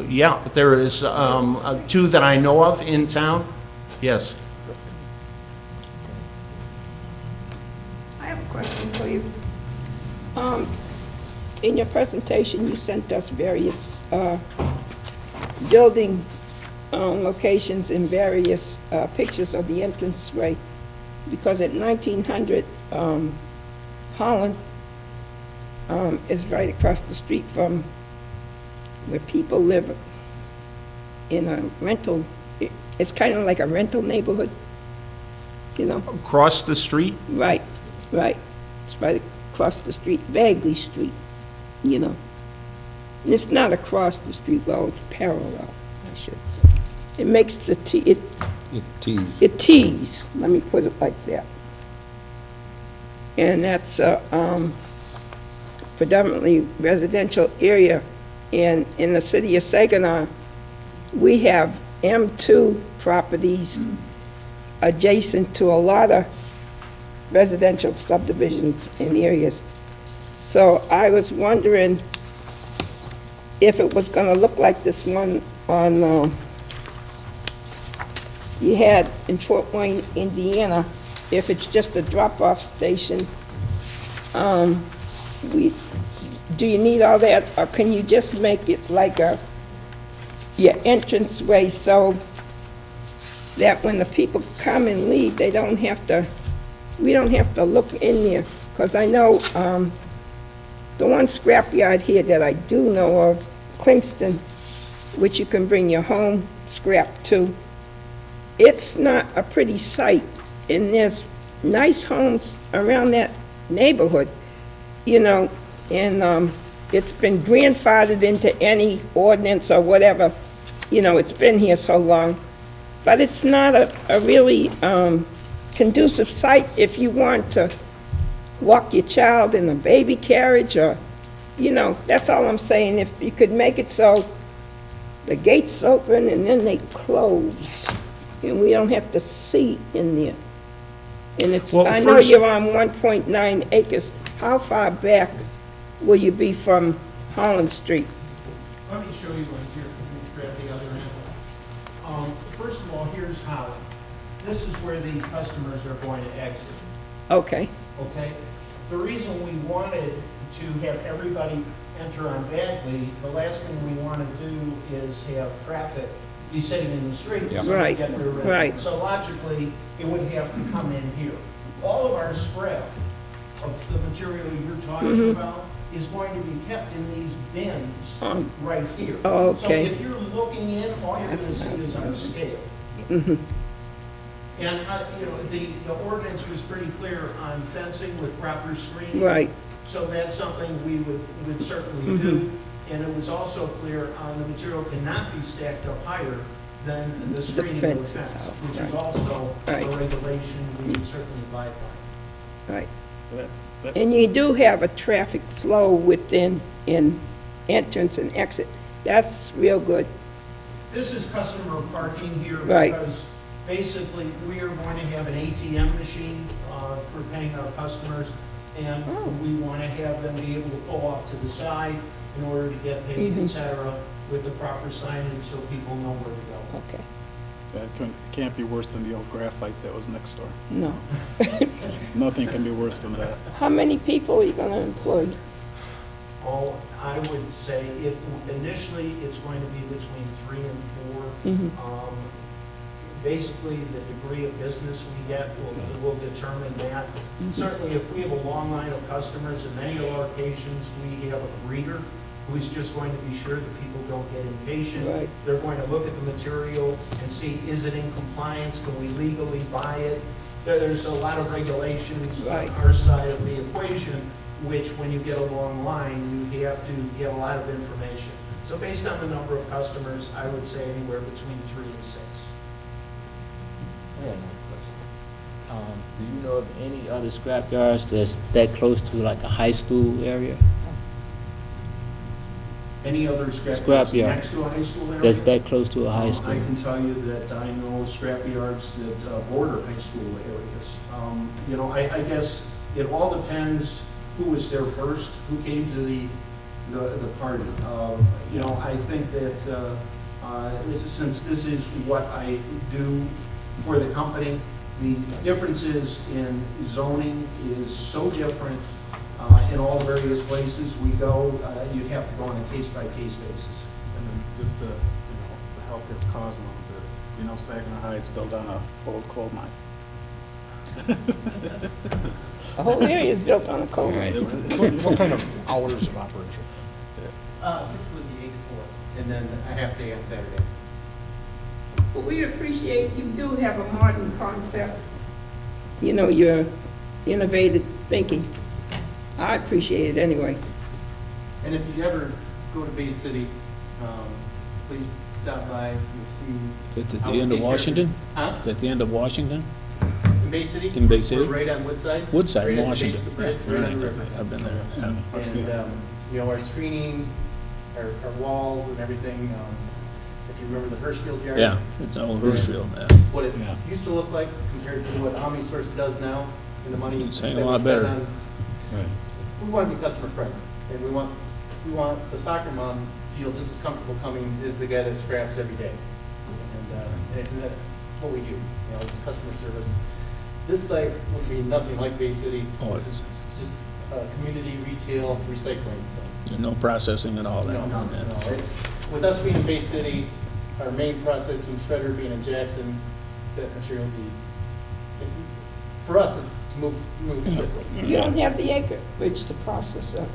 Yeah, there is two that I know of in town. Yes. I have a question for you. In your presentation, you sent us various building locations and various pictures of the entranceway, because at 1900 Holland is right across the street from where people live in a rental, it's kind of like a rental neighborhood, you know? Across the street? Right, right. It's right across the street, Bagley Street, you know. And it's not across the street, well, it's parallel, I should say. It makes the It tees. it tees, let me put it like that. And that's a predominantly residential area. And in the city of Saginaw, we have M2 properties adjacent to a lot of residential subdivisions and areas. So I was wondering if it was gonna look like this one on, you had in Fort Wayne, Indiana, if it's just a drop-off station, do you need all that, or can you just make it like your entranceway so that when the people come and leave, we don't have to look in there? Because I know the one scrapyard here that I do know of, Kingston, which you can bring your home scrap to, it's not a pretty sight, and there's nice homes around that neighborhood, you know, and it's been grandfathered into any ordinance or whatever, you know, it's been here so long. But it's not a really conducive site if you want to walk your child in a baby carriage, or, you know, that's all I'm saying. If you could make it so the gates open and then they close, and we don't have to see in there. And it's, Well, I know first- you're on 1.9 acres. How far back will you be from Holland Street? Let me show you one here, let me grab the other end. First of all, here's Holland. This is where the customers are going to exit, Okay, okay? The reason we wanted to have everybody enter on Bagley, the last thing we want to do is have traffic be sitting in the street. Yeah. so they Right, get their rental. right. So logically, it would have to come in here. All of our scrap of the material you're talking about is going to be kept in these bins right here. Oh, okay. So if you're looking in, all you're going to see is our scale. And, you know, the ordinance was pretty clear on fencing with proper screening. right, So that's something we would certainly do. And it was also clear on the material cannot be stacked up higher than the screening of the fence fence, itself, which is right. also a Right. regulation we would certainly abide by. right. That- And you do have a traffic flow within, in entrance and exit. That's real good. This is customer parking here. Right. Because basically, we are going to have an ATM machine for paying our customers, and Oh. we want to have them be able to pull off to the side in order to get paid, et cetera, with the proper signage so people know where to go. Okay, That can't be worse than the old graphite that was next door. no. Nothing can be worse than that. How many people are you gonna employ? Oh, I would say initially, it's going to be between 3 and 4 Basically, the degree of business we get will determine that. Certainly, if we have a long line of customers, in many of our locations, we have a greeter who's just going to be sure that people don't get impatient. Right. They're going to look at the material and see, is it in compliance? Can we legally buy it? There's a lot of regulations Right. on our side of the equation, which when you get a long line, you have to get a lot of information. So based on the number of customers, I would say anywhere between 3 and 6. I have another question. Do you know of any other scrap yards that's that close to like a high school area? Any other scrap Scrap yards yard. next to a high school area? That's that close to a high I school? can tell you that I know scrap yards that border high school areas. You know, I guess it all depends who was there first, who came to the party. You know, I think that since this is what I do for the company, the differences in zoning is so different in all various places we go. You'd have to go on a case-by-case basis. And then just to, you know, to help his cause a little bit, you know, Saginaw High is built on a old coal mine. The whole area is built on a coal mine. What kind of hours of operation? Typically the 8 to 4, and then a half day on Saturday. But we appreciate you do have a modern concept. You know, your innovative thinking. I appreciate it anyway. And if you ever go to Bay City, please stop by and see. Is that how at we the end take of care Washington? Huh? Is that at the end of Washington? In Bay City? In Bay City? We're right on Woodside. Woodside, Right at the base Washington. of the bridge, right on the river. I've been there. yeah. And, you know, our screening, our walls and everything, if you remember the Hirschfield yard. Yeah, it's all Hirschfield, yeah. What it Yeah. used to look like compared to what Omni Source does now, and the money It's that a we lot spend better. on. We want to be customer friendly, and we want the soccer mom to feel just as comfortable coming as the guy that scraps every day. And that's what we do, you know, it's customer service. This site would be nothing like Bay City. Oh, This is just community retail recycling, so. No processing at all. No, then. no, no. With us being in Bay City, our main processing shredder being in Jackson, that material would be, for us, it's move quickly. You don't have the acreage to process it,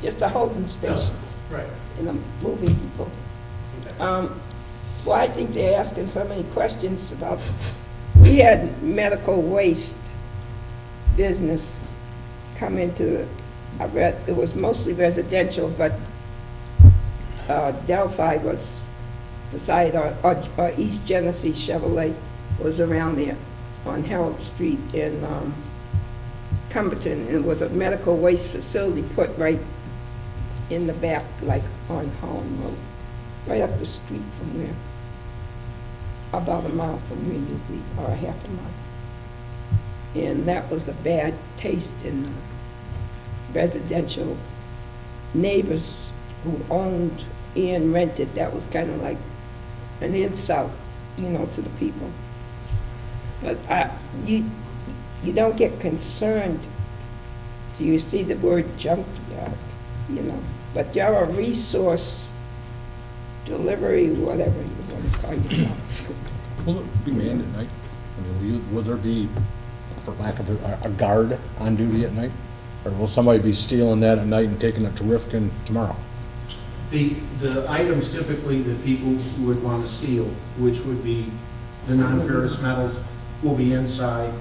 just a holding station Right. and a moving people. Well, I think they're asking so many questions about, we had medical waste business come into, I read, it was mostly residential, but Delphi was beside, or East Genesee Chevrolet was around there on Harold Street in Cumberton. And it was a medical waste facility put right in the back, like on Holland Road, right up the street from there, about a mile from where you be, or a half a mile. And that was a bad taste in residential neighbors who owned and rented. That was kind of like an insult, you know, to the people. But you don't get concerned till you see the word junkyard, you know. But you're a resource delivery, whatever you want to call yourself. Will it be manned at night? I mean, will there be, for lack of a guard on duty at night? Or will somebody be stealing that at night and taking it to Rifkin tomorrow? The items typically that people would want to steal, which would be the non-ferrous metals, will be inside.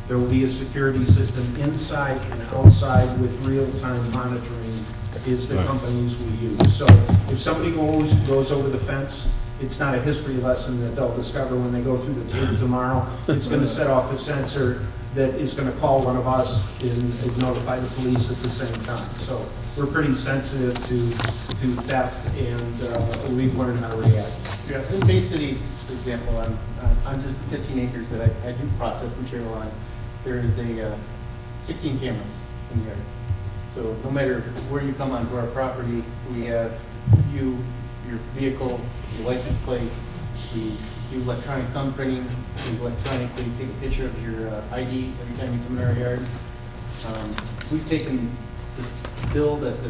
There will be a security system inside and outside with real-time monitoring is the companies we use. So if somebody goes over the fence, it's not a history lesson that they'll discover when they go through the tape tomorrow. It's going to set off a sensor that is going to call one of us and notify the police at the same time. So we're pretty sensitive to theft, and we've learned how to react. Yeah, in Bay City, for example, on just the 15 acres that I do process material on, there is 16 cameras in the yard. So no matter where you come onto our property, we have you, your vehicle, your license plate, we do electronic thumbprinting, we electronically take a picture of your ID every time you come in our yard. We've taken this bill that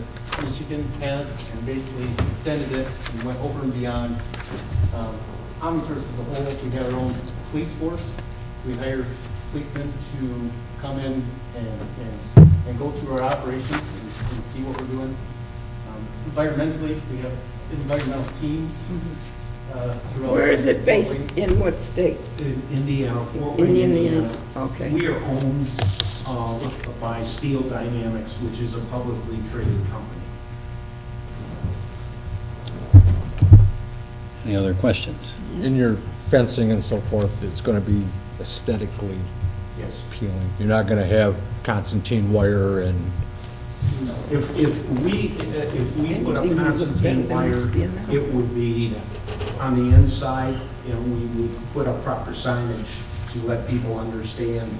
Michigan has and basically extended it and went over and beyond. OmniSource as a whole, we have our own police force. We hire policemen to come in and go through our operations and see what we're doing. Environmentally, we have environmental teams throughout. Where is it based, Fort in what state? In Indiana, Fort In Wayne, Indiana, Indiana. okay. We are owned by Steel Dynamics, which is a publicly traded company. Any other questions? In your fencing and so forth, it's gonna be aesthetically Yes. appealing. You're not gonna have Constantine wire and, If we put up Constantine wire, it would be on the inside, you know, we would put up proper signage to let people understand,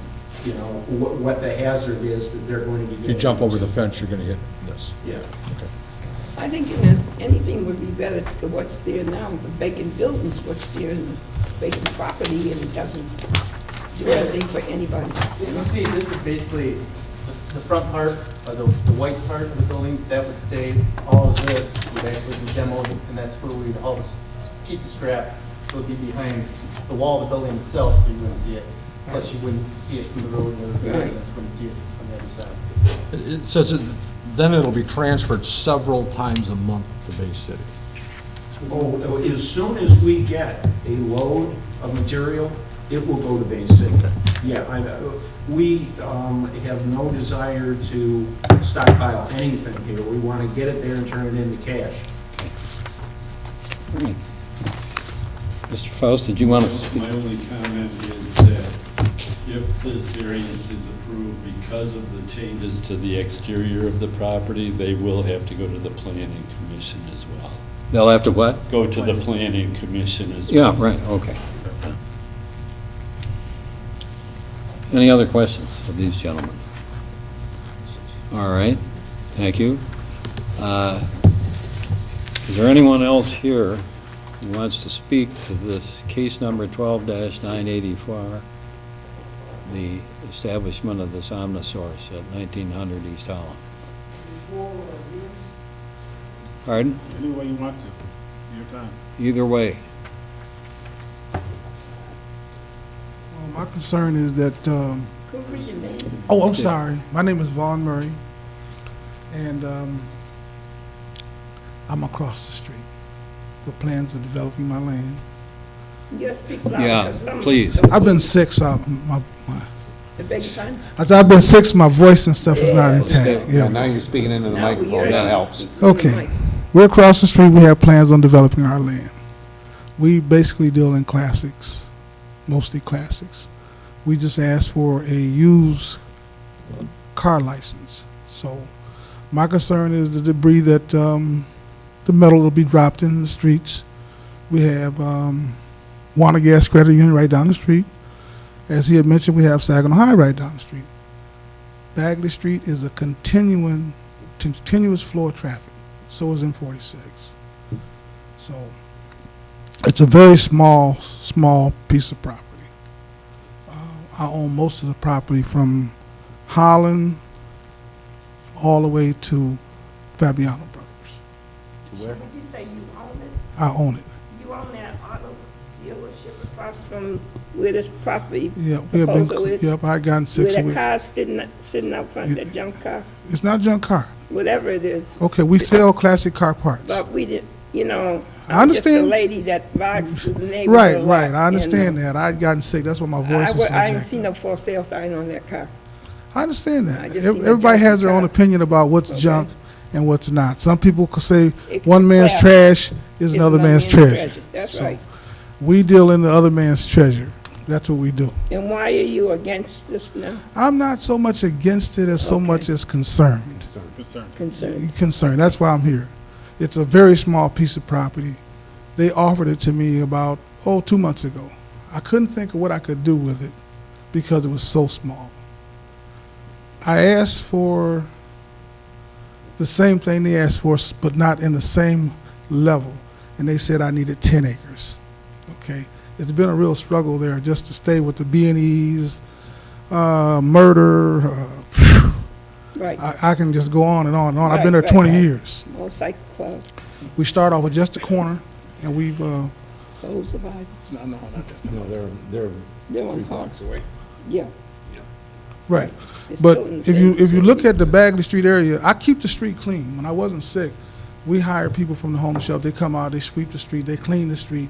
you know, what the hazard is that they're going to be. if you jump over the fence, you're gonna hit this. Yeah. I think anything would be better than what's there now, the vacant buildings, what's there in the vacant property, and it doesn't do anything for anybody. You see, this is basically the front part, or the white part of the building, that would stay. All of this would actually be demoed, and that's where we'd all keep the scrap, so it'd be behind the wall of the building itself, so you wouldn't see it. Plus, you wouldn't see it from the road, and the residents wouldn't see it from the other side. It says, then it'll be transferred several times a month to Bay City. Oh, as soon as we get a load of material, it will go to Bay City. Yeah, we have no desire to stockpile anything here. We want to get it there and turn it into cash. All right. Mr. Faust, did you want to speak? My only comment is that if this variance is approved because of the changes to the exterior of the property, they will have to go to the planning commission as well. They'll have to what? Go to the planning commission as well. Yeah, right, okay. Any other questions of these gentlemen? All right, thank you. Is there anyone else here who wants to speak to this case number 12-984, the establishment of this OmniSource at 1900 East Holland? Pardon? Any way you want to. It's your time. Either way. My concern is that, Who is your name? oh, I'm sorry. My name is Vaughn Murray, and I'm across the street with plans of developing my land. Just speak louder, Yeah, 'cause some of us please. don't I've been hear. sick, so The big son? as I've been sick, so my voice and stuff is not Yeah. intact. Yeah, now Yeah. you're speaking into the Now we microphone, hear that you. helps. Speak to the Okay. mic. We're across the street. We have plans on developing our land. We basically deal in classics, mostly classics. We just asked for a used car license. So my concern is the debris that the metal will be dropped in the streets. We have Wanna Gas Credit Union right down the street. As he had mentioned, we have Saginaw High right down the street. Bagley Street is a continuous flow of traffic. So is M46. So it's a very small piece of property. I own most of the property from Holland all the way to Fabiano Brothers. Did you say you own it? I own it. You own that auto dealership across from where this property Yeah, we have been, proposal is? yep, I gotten six Where that weeks. car's sitting out front, that junk car, It's not junk car. whatever it is. Okay, we sell classic car parts. But we didn't, you know. I understand. I'm just a lady that rides through the neighborhood. a lot, Right, I understand and, that. I'd gotten sick, that's why my voice is so I ain't jacked seen up. no for sale sign on that car. I understand I that. just seen a Everybody junky has their own car. opinion about what's Okay. junk and what's not. Some people could say It- one man's well, trash is It's another man's treasure. That's So, right. we deal in the other man's treasure. That's what we do. And why are you against this now? I'm not so much against it as so Okay. much as concerned. Concerned. Concerned, that's why I'm here. It's a very small piece of property. They offered it to me about, 2 months ago. I couldn't think of what I could do with it because it was so small. I asked for the same thing they asked for, but not in the same level. And they said I needed 10 acres. Okay? It's been a real struggle there just to stay with the B&Es, murder. Right. I can just go on and on and on. I've Right, been there right, 20 right. years. Motorcycle club. We start off with just a corner, and we've Soul survivors. No, not just. No, they're They're on 3 call. blocks away. Yeah. Right. It's But still in the if same you city. look at the Bagley Street area, I keep the street clean. When I wasn't sick, we hired people from the homeless shelter. They come out, they sweep the street, they clean the street.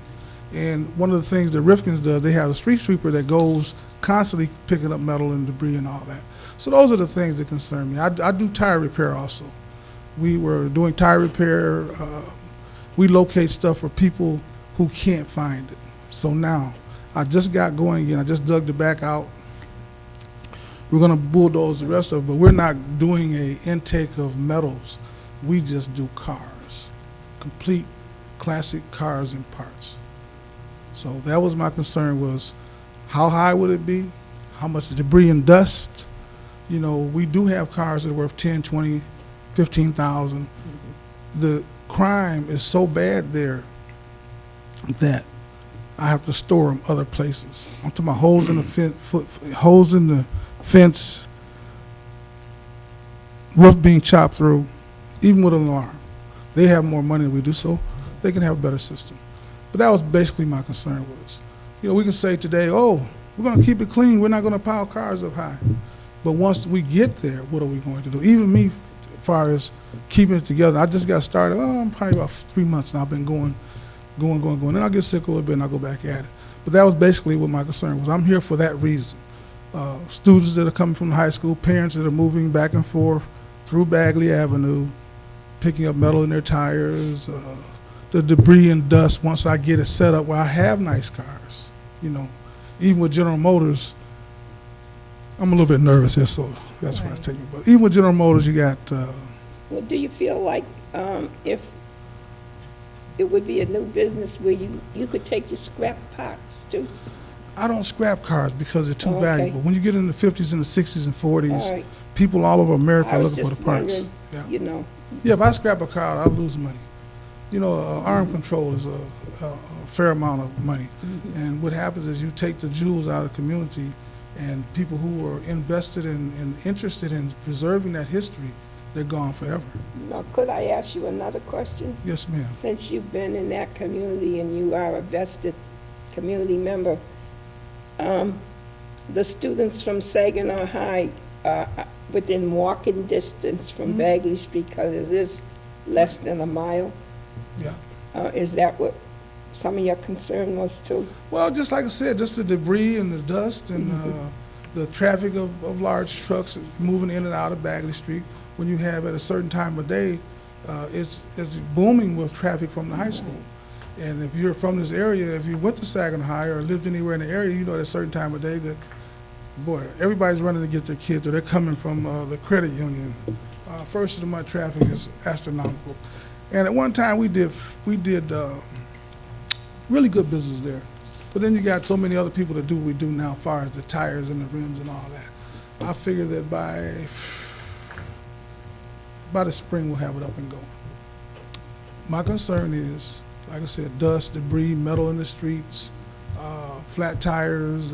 And one of the things that Rifkin's does, they have a street sweeper that goes constantly picking up metal and debris and all that. So those are the things that concern me. I do tire repair also. We were doing tire repair. We locate stuff for people who can't find it. So now, I just got going again. I just dug the back out. We're gonna bulldoze the rest of it, but we're not doing a intake of metals. We just do cars, complete classic cars and parts. So that was my concern, was how high would it be? How much debris and dust? You know, we do have cars that are worth 10, 20, 15,000. The crime is so bad there that I have to store them other places. I'm talking about holes in the holes in the fence, roof being chopped through, even with an alarm. They have more money than we do, so they can have a better system. But that was basically my concern was, you know, we can say today, oh, we're going to keep it clean, we're not going to pile cars up high. But once we get there, what are we going to do? Even me, as far as keeping it together, I just got started, I'm probably about 3 months now. I've been going. Then I'll get sick a little bit and I'll go back at it. But that was basically what my concern was. I'm here for that reason. Students that are coming from the high school, parents that are moving back and forth through Bagley Avenue, picking up metal in their tires, the debris and dust once I get it set up where I have nice cars. You know, even with General Motors, I'm a little bit nervous here, so that's why it's taking me. But even with General Motors, you got... Well, do you feel like if it would be a new business where you could take your scrap parts too? I don't scrap cars because they're too Oh, okay. valuable. When you get in the 50s and the 60s and 40s, All right. people all over America I are was looking for just the parts. wondering, Yeah. you know. Yeah, if I scrap a car, I'll lose money. You know, arm control is a fair amount of money. And what happens is you take the jewels out of the community, and people who are invested in and interested in preserving that history, they're gone forever. Now, could I ask you another question? Yes, ma'am. Since you've been in that community and you are a vested community member, the students from Saginaw High are within walking distance from Bagley Street because it is less than a mile. Yeah. Is that what some of your concern was too? Well, just like I said, just the debris and the dust and the traffic of large trucks moving in and out of Bagley Street. When you have at a certain time of day, it's booming with traffic from the high school. And if you're from this area, if you went to Saginaw High or lived anywhere in the area, you know at a certain time of day that, boy, everybody's running to get their kids, or they're coming from the credit union. First of the month traffic is astronomical. And at one time we did really good business there. But then you got so many other people that do what we do now, as far as the tires and the rims and all that. I figure that by the spring we'll have it up and going. My concern is, like I said, dust, debris, metal in the streets, flat tires,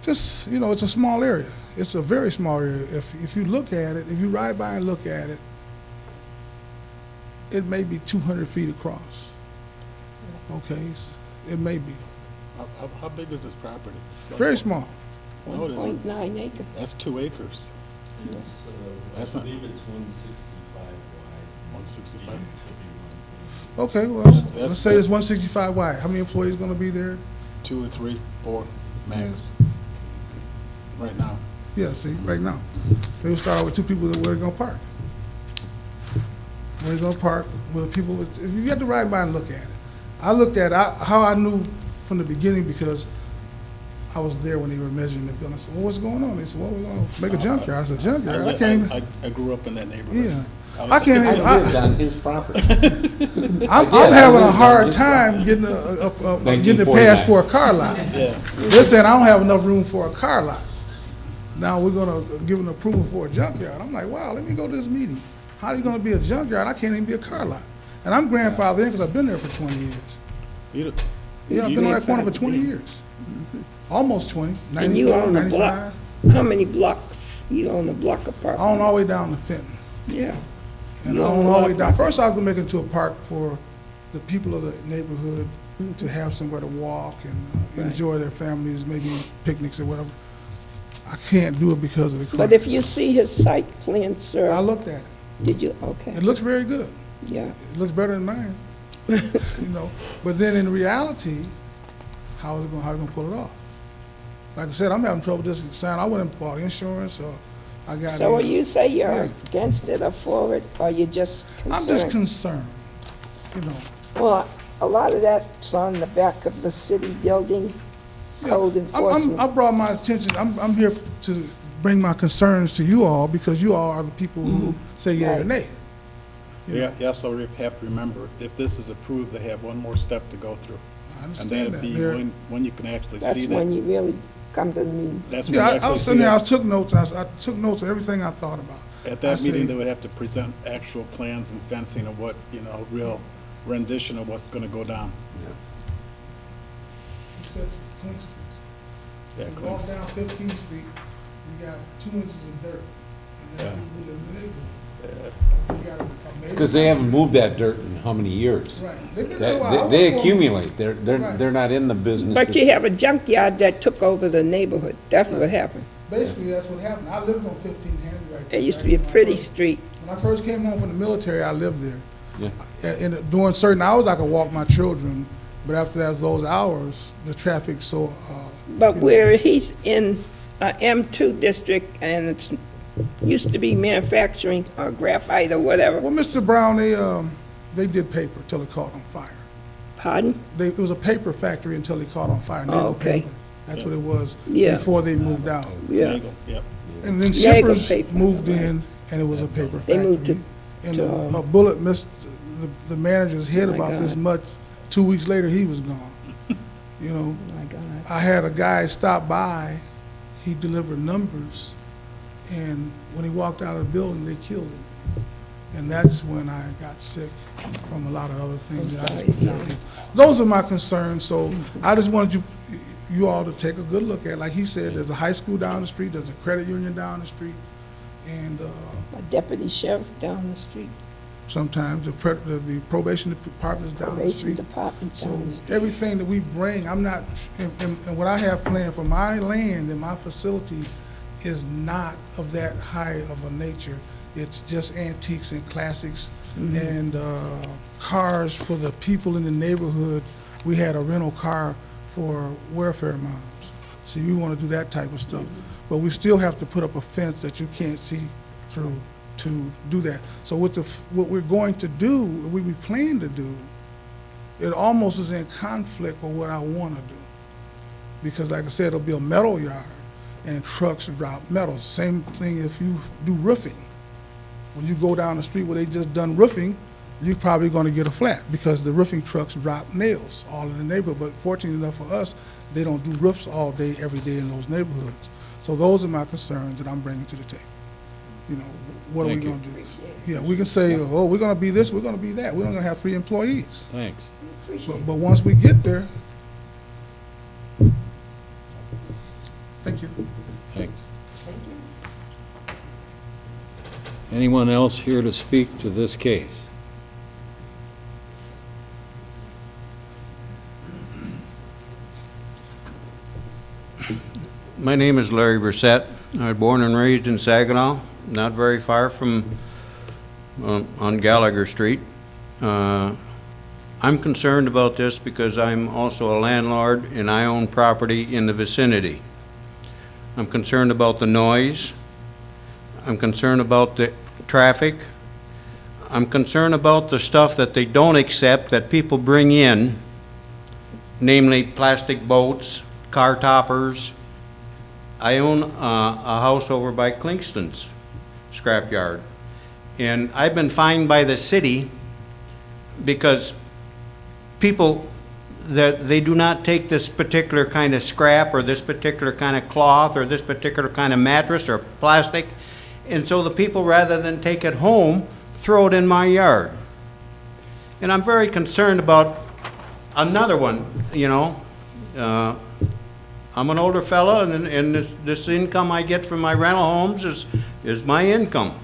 just, you know, it's a small area. It's a very small area. If you look at it, if you ride by and look at it, it may be 200 feet across. Okay, it may be. How big is this property? It's like- Very small. No, it isn't. 1.9 acres. That's 2 acres. That's I not- believe it's 165 wide. 165. Okay, well, That's- let's say it's 165 wide. How many employees gonna be there? 2 or 3, 4 max. Right now. Yeah, see, right now. They will start out with 2 people that where they gonna park. Where they gonna park, where the people, if you get to ride by and look at it. I looked at how I knew from the beginning because I was there when they were measuring the building. I said, well, what's going on? They said, well, we're gonna make a junkyard. I said, junkyard? I can't even, I grew up in that neighborhood. yeah. I can't even, I lived on his property. I'm having a hard time getting a pass for a car lot. Yeah. They're saying I don't have enough room for a car lot. Now we're gonna give an approval for a junkyard. I'm like, wow, let me go to this meeting. How are you gonna be a junkyard? I can't even be a car lot. And I'm grandfathered in because I've been there for 20 years. Yeah, I've been on that corner for 20 years. Almost 20, And you 94, own a 95. block? How many blocks? You own a block apartment? I own all the way down to Fenton. Yeah. And You I own own a all the way block down. apartment. First I was gonna make it into a park for the people of the neighborhood to have somewhere to walk and enjoy their families, maybe picnics or whatever. I can't do it because of the crime. But if you see his site plan, I sir, looked at it. did you, okay, It looks very good. yeah. It looks better than mine, you know. But then in reality, how you gonna pull it off? Like I said, I'm having trouble just signing. I went and bought insurance, or I got. So will you say you're Yeah. against it or for it, or you just concerned? I'm just concerned, you know. Well, a lot of that's on the back of the city building, Yeah, code enforcement. I brought my attention, I'm here to bring my concerns to you all, because you all are the people who say yeah or Right. nay. You know, You also have to remember, if this is approved, they have one more step to go through. I And understand that'd that. be They're- when you can actually That's see when that. you really come to the meeting. That's when you Yeah, I actually was see sitting there, I that. took notes, I took notes of everything I thought about. At I that meeting, see. they would have to present actual plans and fencing of what, real rendition of what's gonna go down. Except for Clinton Street. Yeah, You walk down 15th Street, you got 2 inches of dirt, and then you live in the neighborhood. You got a It's because they haven't moved that dirt in how many years? Right. They've been there a while. I They worked for 'em. accumulate, they're Right. not in the business. But you have a junkyard that took over the neighborhood. That's what happened. Basically, that's what happened. I lived on 15 Henry right there. It used to be a pretty street. When I first came home from the military, I lived there. Yeah. And during certain hours, I could walk my children, but after those hours, the traffic so, But where he's in M2 district, and it's, used to be manufacturing or graphite or whatever. well, Mr. Brown, they did paper till it caught on fire. Pardon? It was a paper factory until it caught on fire. Oh, Naval okay. Paper. That's what it was Yeah. before they moved out. Yeah. Legal, Yep. And then Nagel shippers paper, moved right. in, and it was a paper They factory. moved to- And to, a bullet missed the manager's head My about this God. much. 2 weeks later, he was gone. You know, My God. I had a guy stop by, he delivered numbers, and when he walked out of the building, they killed him. And that's when I got sick from a lot of other things that I sorry just to put hear down here. Those are my concerns, so I just wanted you all to take a good look at it. Like he said, there's a high school down the street, there's a credit union down the street, and A deputy sheriff down the street, sometimes the probation department is down the probation street. department So down the street. everything that we bring, I'm not, and what I have planned for my land and my facility is not of that high of a nature. It's just antiques and classics and cars for the people in the neighborhood. We had a rental car for welfare moms. See, we want to do that type of stuff. But we still have to put up a fence that you can't see through to do that. So what we're going to do, what we plan to do, it almost is in conflict with what I want to do. Because like I said, it'll be a metal yard and trucks drop metals. Same thing if you do roofing. When you go down the street where they just done roofing, you're probably going to get a flat because the roofing trucks drop nails all in the neighborhood. But fortunately enough for us, they don't do roofs all day, every day in those neighborhoods. So those are my concerns that I'm bringing to the table. You know, what are we Thank you. going to do? Yeah, we can say, oh, we're going to be this, we're going to be that. We're not going to have 3 employees. Thanks. But once we get there, thank you. Thanks. Anyone else here to speak to this case? My name is Larry Brissett. I was born and raised in Saginaw, not very far from, on Gallagher Street. I'm concerned about this because I'm also a landlord and I own property in the vicinity. I'm concerned about the noise. I'm concerned about the traffic. I'm concerned about the stuff that they don't accept that people bring in, namely plastic boats, car toppers. I own a house over by Clinkston's scrapyard, and I've been fined by the city because people, that they do not take this particular kind of scrap or this particular kind of cloth or this particular kind of mattress or plastic, and so the people, rather than take it home, throw it in my yard. And I'm very concerned about another one, you know. I'm an older fella, and this income I get from my rental homes is my income.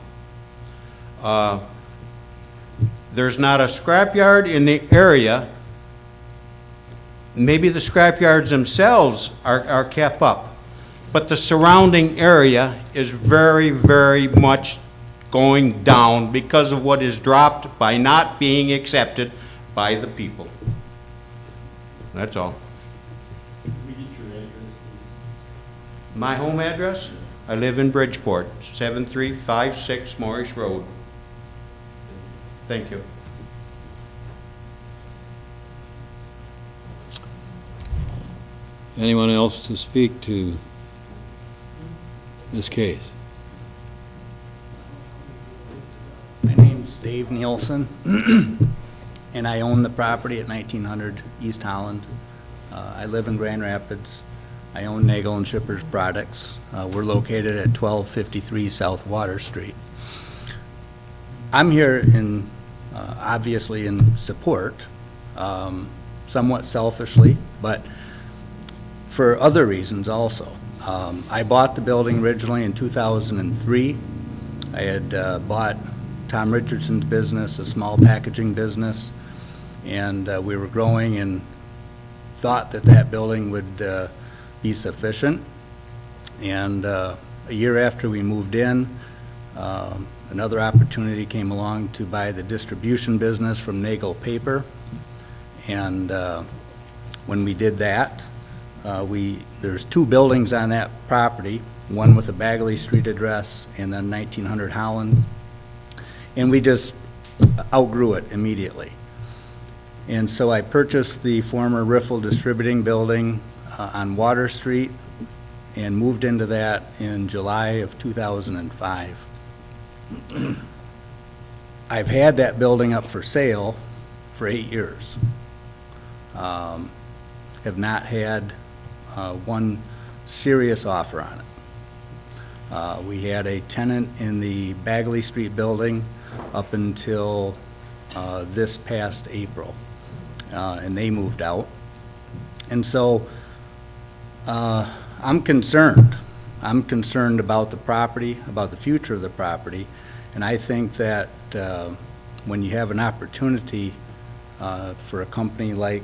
There's not a scrapyard in the area Maybe the scrapyards themselves are kept up, but the surrounding area is very, very much going down because of what is dropped by not being accepted by the people. That's all. My home address? I live in Bridgeport, 7356 Morris Road. Thank you. Anyone else to speak to this case? My name's Dave Nielsen, and I own the property at 1900 East Holland. I live in Grand Rapids. I own Nagel and Shippers Products. We're located at 1253 South Water Street. I'm here in, obviously in support, somewhat selfishly, but for other reasons also. I bought the building originally in 2003. I had bought Tom Richardson's business, a small packaging business, and we were growing and thought that that building would be sufficient. And a year after we moved in, another opportunity came along to buy the distribution business from Nagel Paper. And when we did that, there's two buildings on that property, one with a Bagley Street address and then 1900 Holland. And we just outgrew it immediately. And so I purchased the former Riffle Distributing Building on Water Street and moved into that in July of 2005. I've had that building up for sale for 8 years. Have not had one serious offer on it. We had a tenant in the Bagley Street building up until this past April, and they moved out. And so I'm concerned. I'm concerned about the property, about the future of the property, and I think that when you have an opportunity for a company like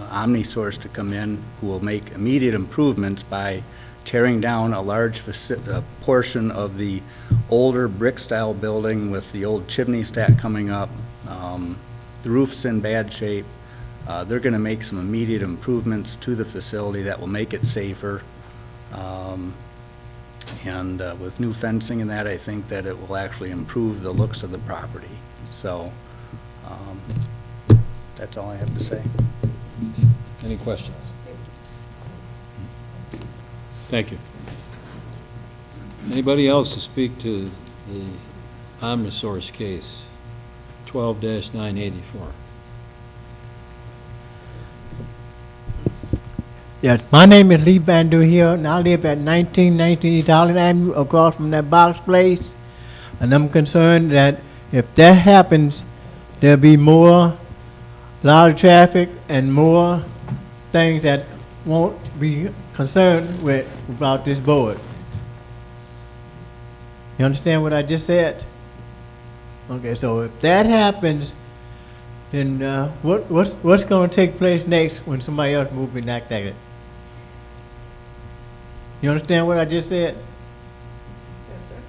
OmniSource to come in, who will make immediate improvements by tearing down a large portion of the older brick-style building with the old chimney stack coming up. The roof's in bad shape. They're going to make some immediate improvements to the facility that will make it safer. And with new fencing and that, I think that it will actually improve the looks of the property. So that's all I have to say. Any questions? Thank you. Anybody else to speak to the OmniSource case, 12-984? Yes, my name is Lee Van here, and I live at 1919 East Holland Avenue, across from that box place. And I'm concerned that if that happens, there'll be more, lot of traffic and more things that won't be concerned with about this board. You understand what I just said? Okay, so if that happens, then what's going to take place next when somebody else moves in like that? You understand what I just said? Yes, sir.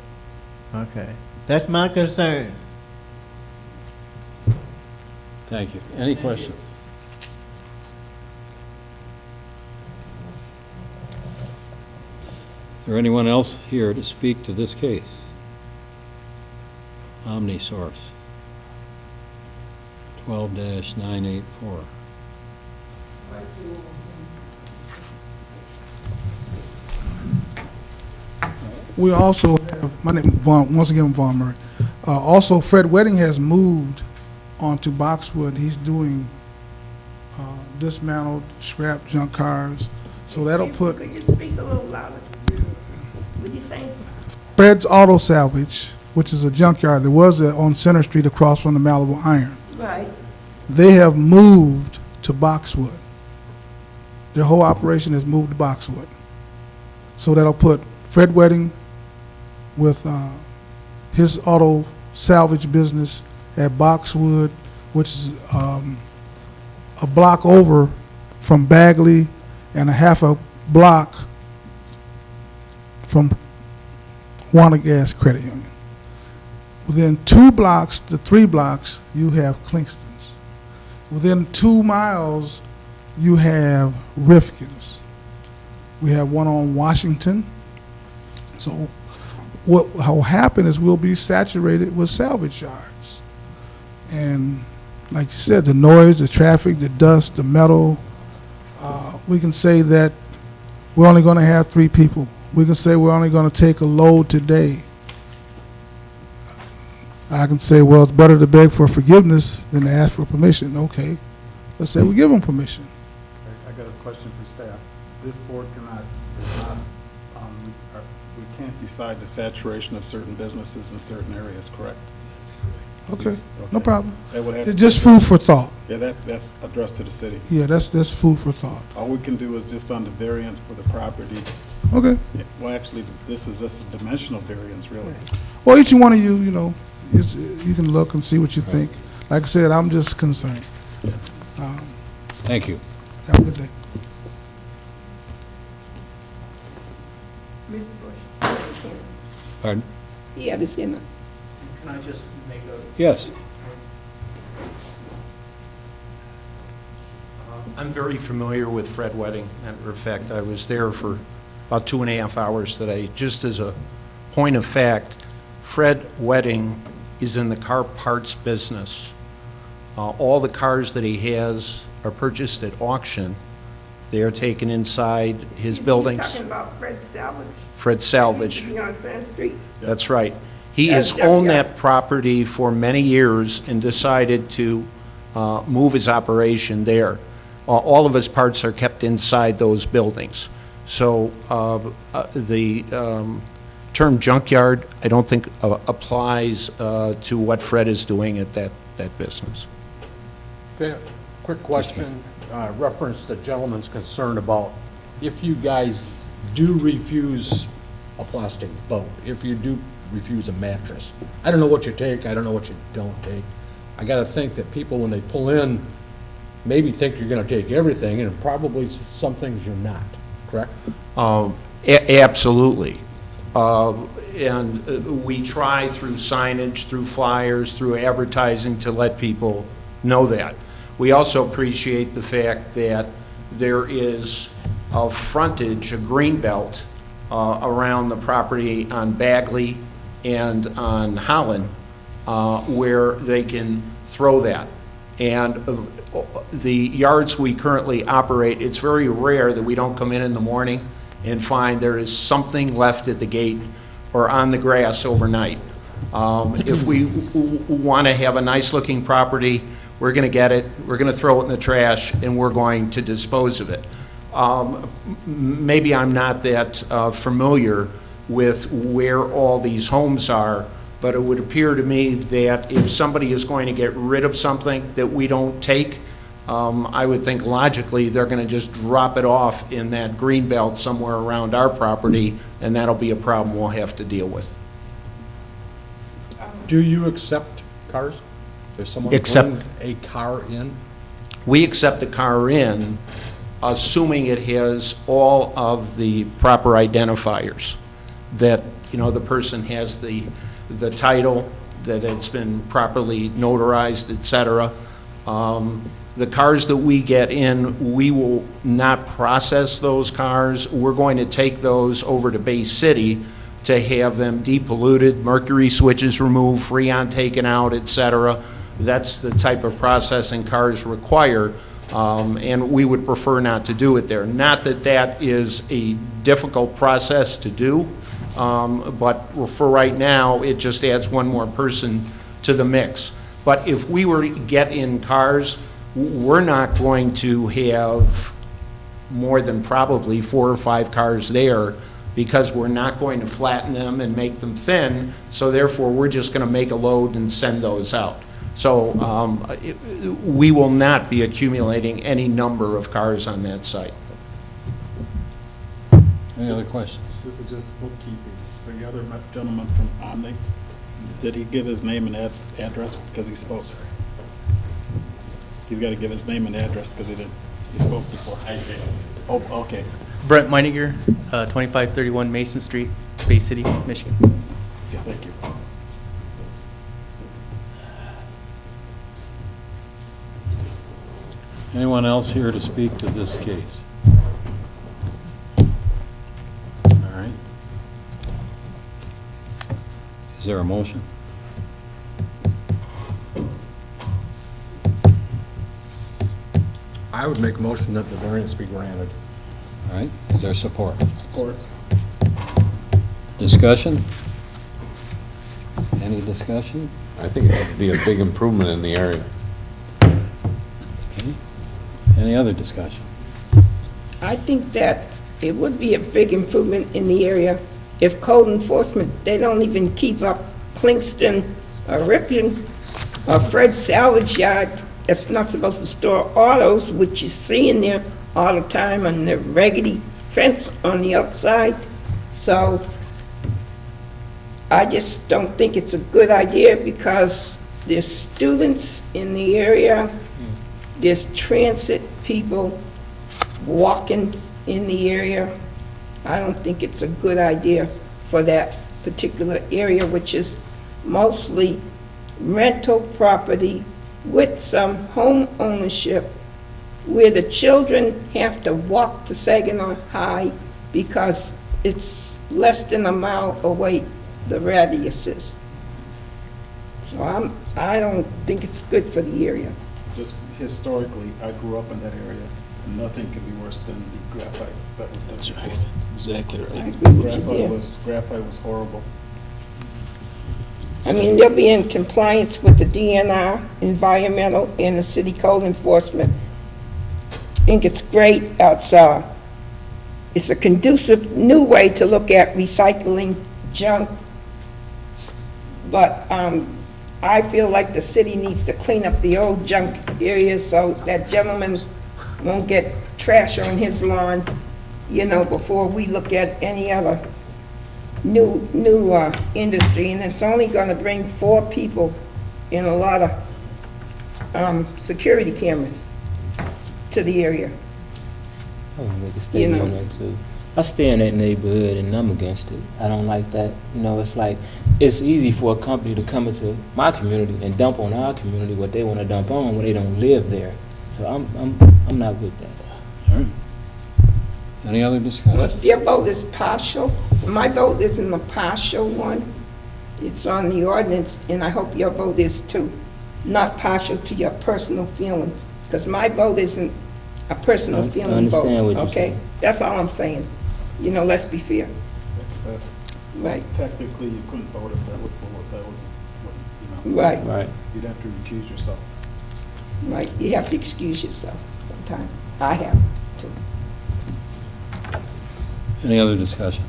Okay, that's my concern. Thank you. Any questions? Is there anyone else here to speak to this case? OmniSource, 12-984. We also have, my name is Vaughn, once again, Vaughn Murray. Also, Fred Wedding has moved onto Boxwood. He's doing dismantled, scrap junk cars. So that'll put Could you speak a little louder? What you saying? Fred's Auto Salvage, which is a junkyard that was on Center Street across from the Malibu Iron. Right. They have moved to Boxwood. Their whole operation has moved to Boxwood. So that'll put Fred Wedding with his auto salvage business at Boxwood, which is a block over from Bagley and a half a block from Gas Credit Union. Within 2 blocks to 3 blocks, you have Clingston's. Within 2 miles, you have Rifkin's. We have one on Washington. So what will happen is we'll be saturated with salvage yards. And like you said, the noise, the traffic, the dust, the metal, we can say that we're only going to have 3 people. We can say we're only going to take a load today. I can say, well, it's better to beg for forgiveness than to ask for permission. Okay, let's say we give them permission. I got a question for staff. This board we can't decide the saturation of certain businesses in certain areas, correct? Okay, no problem. That would have It's just food for thought. Yeah, that's addressed to the city. Yeah, that's food for thought. All we can do is just on the variance for the property. Okay. Yeah, well, actually, this is just a dimensional variance, really. Well, each one of you, you know, you can look and see what you think. Like I said, I'm just concerned. Thank you. Have a good day. Mr. Bush. Pardon? He had his hand up. Can I just make a? Yes. I'm very familiar with Fred Wedding. Matter of fact, I was there for about 2.5 hours today. Just as a point of fact, Fred Wedding is in the car parts business. All the cars that he has are purchased at auction. They are taken inside his buildings. You're talking about Fred Salvage? Fred Salvage. Used to be on Sand Street. That's right. He That's has owned junkyard. that property for many years and decided to move his operation there. All of his parts are kept inside those buildings. So the term junkyard, I don't think applies to what Fred is doing at that business. Okay, quick question, reference the gentleman's concern about if you guys do refuse a plastic boat, if you do refuse a mattress. I don't know what you take, I don't know what you don't take. I gotta think that people, when they pull in, maybe think you're gonna take everything, and probably some things you're not, correct? Absolutely. And we try through signage, through flyers, through advertising to let people know that. We also appreciate the fact that there is a frontage, a green belt, around the property on Bagley and on Holland, where they can throw that. And the yards we currently operate, it's very rare that we don't come in the morning and find there is something left at the gate or on the grass overnight. If we want to have a nice-looking property, we're going to get it, we're going to throw it in the trash, and we're going to dispose of it. Maybe I'm not that familiar with where all these homes are, but it would appear to me that if somebody is going to get rid of something that we don't take, I would think logically they're going to just drop it off in that green belt somewhere around our property, and that'll be a problem we'll have to deal with. Do you accept cars? If someone brings a car in? We accept the car in, assuming it has all of the proper identifiers, that, you know, the person has the title, that it's been properly notarized, et cetera. The cars that we get in, we will not process those cars. We're going to take those over to Bay City to have them depolluted, mercury switches removed, freon taken out, et cetera. That's the type of processing cars require, and we would prefer not to do it there. Not that that is a difficult process to do, but for right now, it just adds one more person to the mix. But if we were to get in cars, we're not going to have more than probably 4 or 5 cars there, because we're not going to flatten them and make them thin, so therefore we're just going to make a load and send those out. So we will not be accumulating any number of cars on that site. Any other questions? This is just bookkeeping. For the other gentleman from Omni, did he give his name and address because he spoke? He's got to give his name and address because he didn't. You spoke before. Oh, okay. Brent Meininger, 2531 Mason Street, Bay City, Michigan. Okay, thank you. Anyone else here to speak to this case? All right. Is there a motion? I would make a motion that the variance be granted. All right, is there support? Support. Discussion? Any discussion? I think it would be a big improvement in the area. Okay. Any other discussion? I think that it would be a big improvement in the area if code enforcement, they don't even keep up Clinkston or Ripon or Fred's Salvage Yard that's not supposed to store autos, which you see in there all the time, and the raggedy fence on the outside. So I just don't think it's a good idea because there's students in the area, there's transit people walking in the area. I don't think it's a good idea for that particular area, which is mostly rental property with some home ownership, where the children have to walk to Saginaw High because it's less than a mile away, the radius is. So I don't think it's good for the area. Just historically, I grew up in that area, and nothing could be worse than the graphite that was there. That's right. Exactly right. I agree with you there. Graphite was horrible. I mean, they'll be in compliance with the DNR, environmental, and the city code enforcement. I think it's great. It's a conducive new way to look at recycling junk. But I feel like the city needs to clean up the old junk areas so that gentleman won't get trash on his lawn, you know, before we look at any other new industry. And it's only going to bring 4 people in a lot of security cameras to the area. I want to make a statement on that too. I stay in that neighborhood and I'm against it. I don't like that. You know, it's like, it's easy for a company to come into my community and dump on our community what they want to dump on when they don't live there. So I'm not with that. All right. Any other discussion? Well, if your vote is partial, my vote isn't a partial one. It's on the ordinance, and I hope your vote is too, not partial to your personal feelings, because my vote isn't a personal feeling vote. understand what you're okay? saying. That's all I'm saying. You know, let's be fair. Because Right. technically, you couldn't vote if that was what, you know. Right. Right. You'd have to recuse yourself. Right. You have to excuse yourself sometimes. I have to. Any other discussion?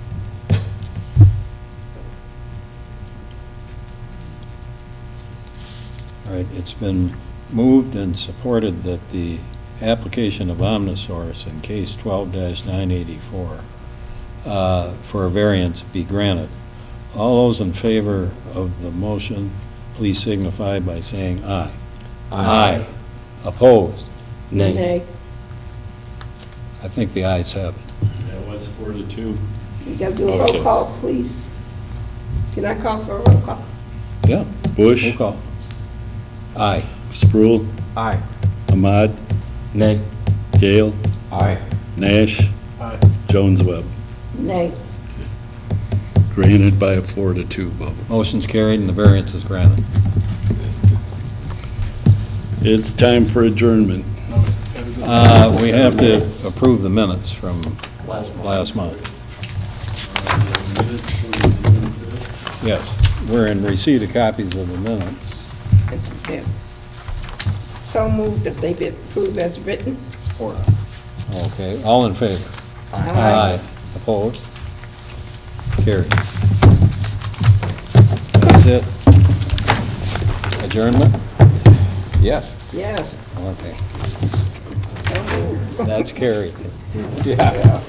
All right, it's been moved and supported that the application of Omnisource in case 12-984 for a variance be granted. All those in favor of the motion, please signify by saying aye. Aye. Opposed? Nay. Nay. I think the ayes have it. That was 4-2. You gotta do a roll Okay. call, please. Can I call for a roll call? Yeah. Bush, Roll call. Aye. Sproul, Aye. Ahmad, Nay. Gale, Aye. Nash, Aye. Jones-Webb. Nay. Granted by a 4-2 vote. Motion's carried and the variance is granted. It's time for adjournment. We have to approve the minutes from last month. Yes, we're in receipt of copies of the minutes. Yes, we did. So moved that they be approved as written. Support. Okay, all in favor? Aye. Opposed? Carried. That's it. Adjournment? Yes. Yes. Okay. That's carried. Yeah.